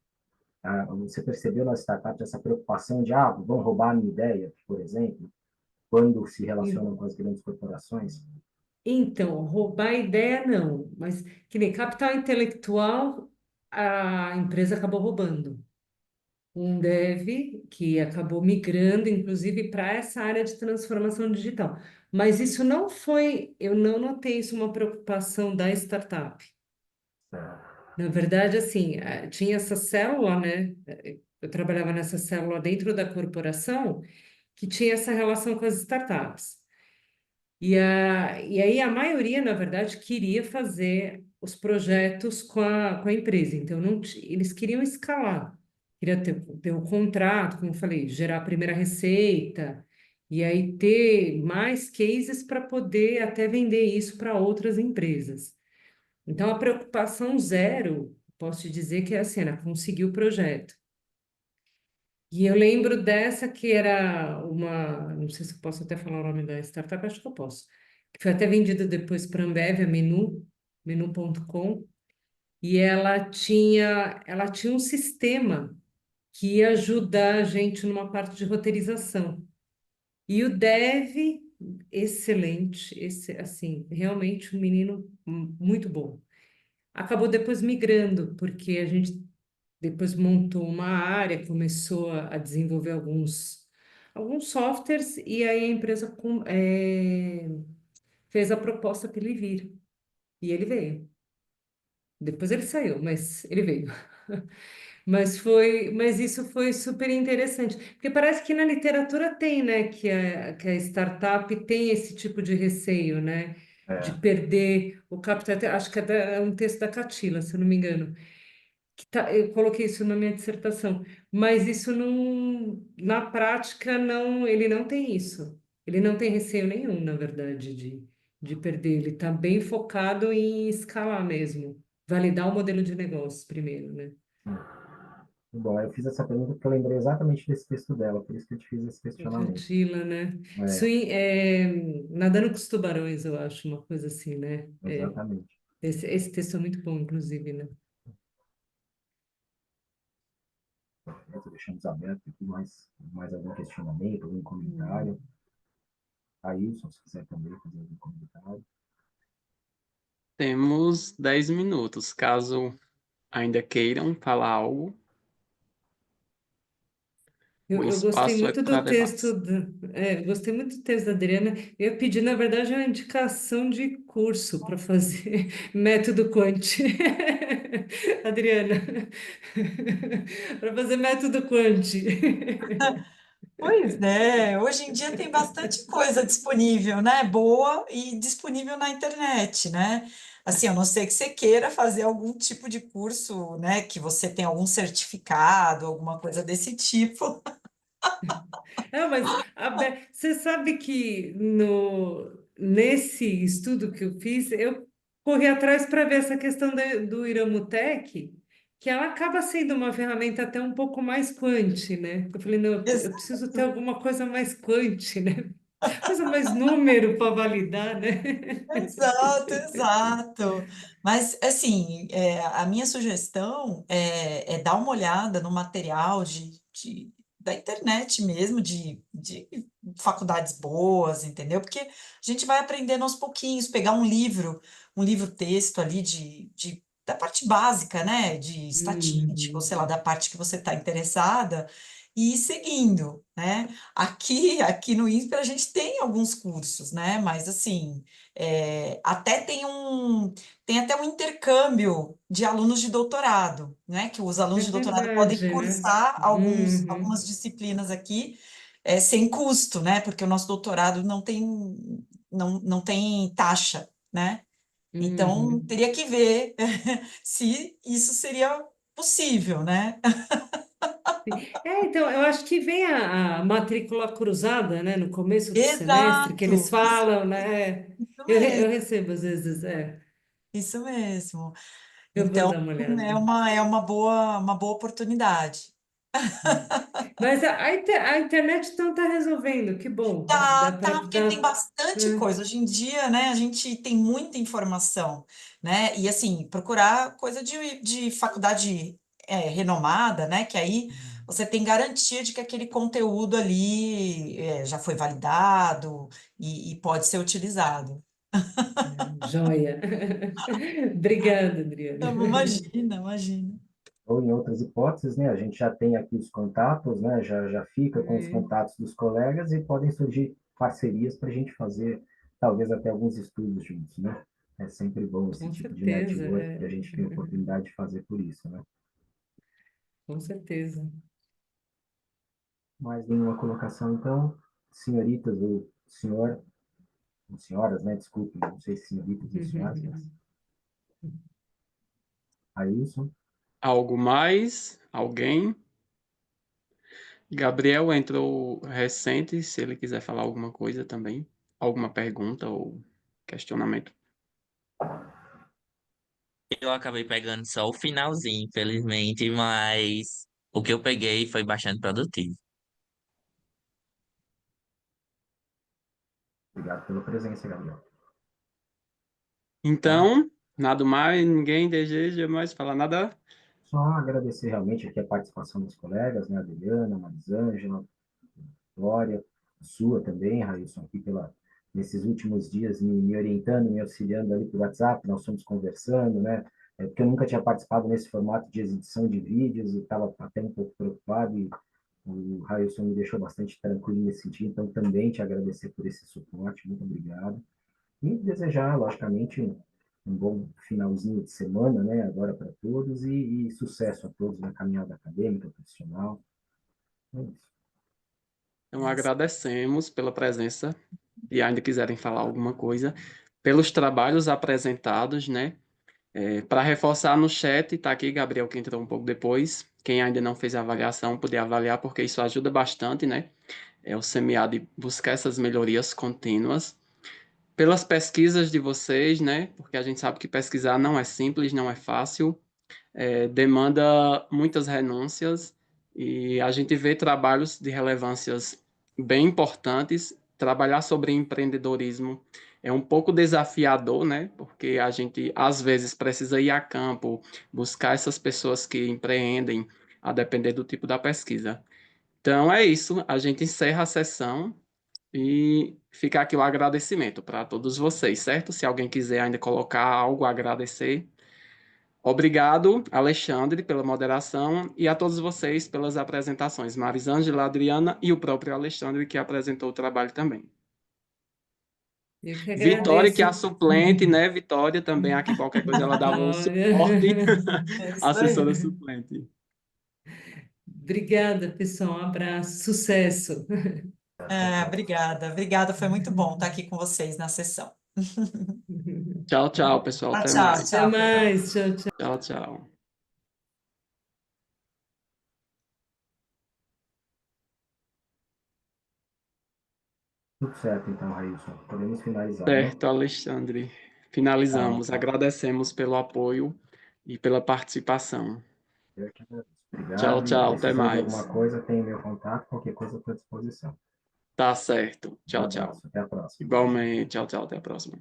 Você percebeu na startup essa preocupação de, vão roubar a minha ideia, por exemplo? Quando se E- relacionam com as grandes corporações. Então, roubar a ideia não, mas que nem capital intelectual, a empresa acabou roubando. Um dev que acabou migrando, inclusive, para essa área de transformação digital. Mas isso não foi, eu não notei isso uma preocupação da startup. Na verdade, assim, tinha essa célula, né? Eu trabalhava nessa célula dentro da corporação que tinha essa relação com as startups. E aí a maioria, na verdade, queria fazer os projetos com a empresa. Então, não, eles queriam escalar. Queria ter o contrato, como eu falei, gerar a primeira receita, e aí ter mais cases para poder até vender isso para outras empresas. Então, a preocupação zero, posso te dizer que é assim, era conseguir o projeto. E eu lembro dessa que era uma, não sei se eu posso até falar o nome da startup, acho que eu posso, que foi até vendida depois para a Ambev, a Menu.com, e ela tinha um sistema que ia ajudar a gente numa parte de roteirização. E o dev, excelente, assim, realmente um menino muito bom. Acabou depois migrando, porque a gente depois montou uma área, começou a desenvolver alguns softwares, e aí a empresa fez a proposta para ele vir. E ele veio. Depois ele saiu, mas ele veio. Mas isso foi super interessante, porque parece que na literatura tem, né, que a startup tem esse tipo de receio, né, de É, perder o capital. Acho que é um texto da Catila, se eu não me engano. Eu coloquei isso na minha dissertação, mas isso não, na prática, não, ele não tem isso. Ele não tem receio nenhum, na verdade, de perder. Ele está bem focado em escalar mesmo, validar o modelo de negócio primeiro, né? bom, eu fiz essa pergunta porque eu lembrei exatamente desse texto dela, por isso que eu te fiz esse O questionamento. Catila, né? É, Nadando com os tubarões, eu acho, uma coisa assim, né? exatamente. Esse texto é muito bom, inclusive, né? Deixamos aberto aqui mais algum questionamento, algum Hum. comentário. Ailson, se quiser também fazer algum comentário. Temos 10 minutos, caso ainda queiram falar algo, o Eu gostei espaço é muito do para texto, debates. gostei muito do texto da Adriana. Eu ia pedir, na verdade, uma indicação de curso para fazer método Quant. Adriana, para fazer método Quant. Pois é, hoje em dia tem bastante coisa disponível, né? Boa e disponível na internet, né? Assim, a não ser que você queira fazer algum tipo de curso, né? Que você tenha algum certificado, alguma coisa desse tipo. Mas você sabe que nesse estudo que eu fiz, eu corri atrás para ver essa questão do Iramutec, que ela acaba sendo uma ferramenta até um pouco mais quant, né? Eu falei, não, eu preciso ter Exato. alguma coisa mais quant, né? Usa mais número para validar, né? Exato, exato. Mas, assim, a minha sugestão é dar uma olhada no material da internet mesmo, de faculdades boas, entendeu? Porque a gente vai aprendendo aos pouquinhos, pegar um livro-texto ali da parte básica, né? De estatística, ou sei lá, Uhum. da parte que você está interessada, e ir seguindo, né? Aqui no INSPER a gente tem alguns cursos, né? Mas, assim. Até tem até um intercâmbio de alunos de doutorado, né? Que os É alunos de doutorado podem verdade, né? cursar Uhum. algumas disciplinas aqui sem custo, né? Porque o nosso doutorado não tem taxa, né? Então, Uhum. teria que ver se isso seria possível, né? Então, eu acho que vem a matrícula cruzada, né, no começo do semestre, que eles Exato, falam, né? isso Eu mesmo, recebo às vezes, isso mesmo. eu vou Então, dar uma olhada. é uma boa oportunidade. Mas a internet então está resolvendo, que bom. Dá Tá, para tá, porque tem dar. bastante Né? coisa. Hoje em dia, né, a gente tem muita informação, né? E assim, procurar coisa de faculdade renomada, né? Que aí você tem garantia de que aquele conteúdo ali já foi validado e pode ser utilizado. Joia. Obrigada, Adriana. Então, imagina, imagina. Ou em outras hipóteses, né, a gente já tem aqui os contatos, né, já fica com os É, contatos dos colegas e podem surgir parcerias para a gente fazer, talvez até alguns estudos juntos, né? É sempre bom esse com tipo de certeza, network que a gente tem a oportunidade de fazer por isso, né? com certeza. Mais nenhuma colocação, então, senhoritas ou senhoras, né? Desculpe, não sei se senhoritas ou senhoras, mas Ailson, Algo mais? Alguém? Gabriel entrou recente, se ele quiser falar alguma coisa também, alguma pergunta ou questionamento. Eu acabei pegando só o finalzinho, infelizmente, mas o que eu peguei foi bastante produtivo. obrigado pela presença, Gabriel. Tá? Então, nada mais, ninguém deseja mais falar nada? Só agradecer realmente aqui a participação dos colegas, né? Adriana, Marisângela, Glória, sua também, Railson, aqui nesses últimos dias me orientando, me auxiliando ali por WhatsApp, nós fomos conversando, né? Porque eu nunca tinha participado nesse formato de exibição de vídeos e estava até um pouco preocupado e o Railson me deixou bastante tranquilo nesse sentido, então também te agradecer por esse suporte, muito obrigado. E desejar, logicamente, um bom finalzinho de semana, né, agora para todos e sucesso a todos na caminhada acadêmica, profissional. É isso. Então, agradecemos pela presença e ainda quiserem falar alguma coisa, pelos trabalhos apresentados, né? Para reforçar no chat, está aqui Gabriel, que entrou um pouco depois. Quem ainda não fez a avaliação, poder avaliar, porque isso ajuda bastante, né? O SEMIAD buscar essas melhorias contínuas. Pelas pesquisas de vocês, né? Porque a gente sabe que pesquisar não é simples, não é fácil, demanda muitas renúncias e a gente vê trabalhos de relevâncias bem importantes. Trabalhar sobre empreendedorismo é um pouco desafiador, né? Porque a gente às vezes precisa ir a campo, buscar essas pessoas que empreendem, a depender do tipo da pesquisa. Então é isso, a gente encerra a sessão e fica aqui o agradecimento para todos vocês, certo? Se alguém quiser ainda colocar algo a agradecer. Obrigado, Alexandre, pela moderação e a todos vocês pelas apresentações, Marisângela, Adriana e o próprio Alexandre, que apresentou o trabalho também. Eu que Vitória, que é a agradeço. suplente, né? Vitória também aqui, qualquer coisa ela dava o suporte, Olha. É isso assessora aí. suplente. Obrigada, pessoal. Um abraço, sucesso. Obrigada, obrigada. Foi muito bom estar aqui com vocês na sessão. Tchau, tchau, pessoal. Tchau, Até tchau, mais. Até tchau. mais. Tchau, tchau. Tchau, tchau. Tudo certo, então, Railson. Podemos finalizar, né? Certo, Alexandre. Tá, Finalizamos. tá. Agradecemos pelo apoio e pela participação. Eu que agradeço. Tchau, Obrigado. E tchau. Até precisando de alguma mais. coisa, tem meu contato. Qualquer coisa, estou à disposição. Tá certo. Um Tchau, tchau. abraço, até a próxima. Igualmente. Tchau, tchau. Até a próxima.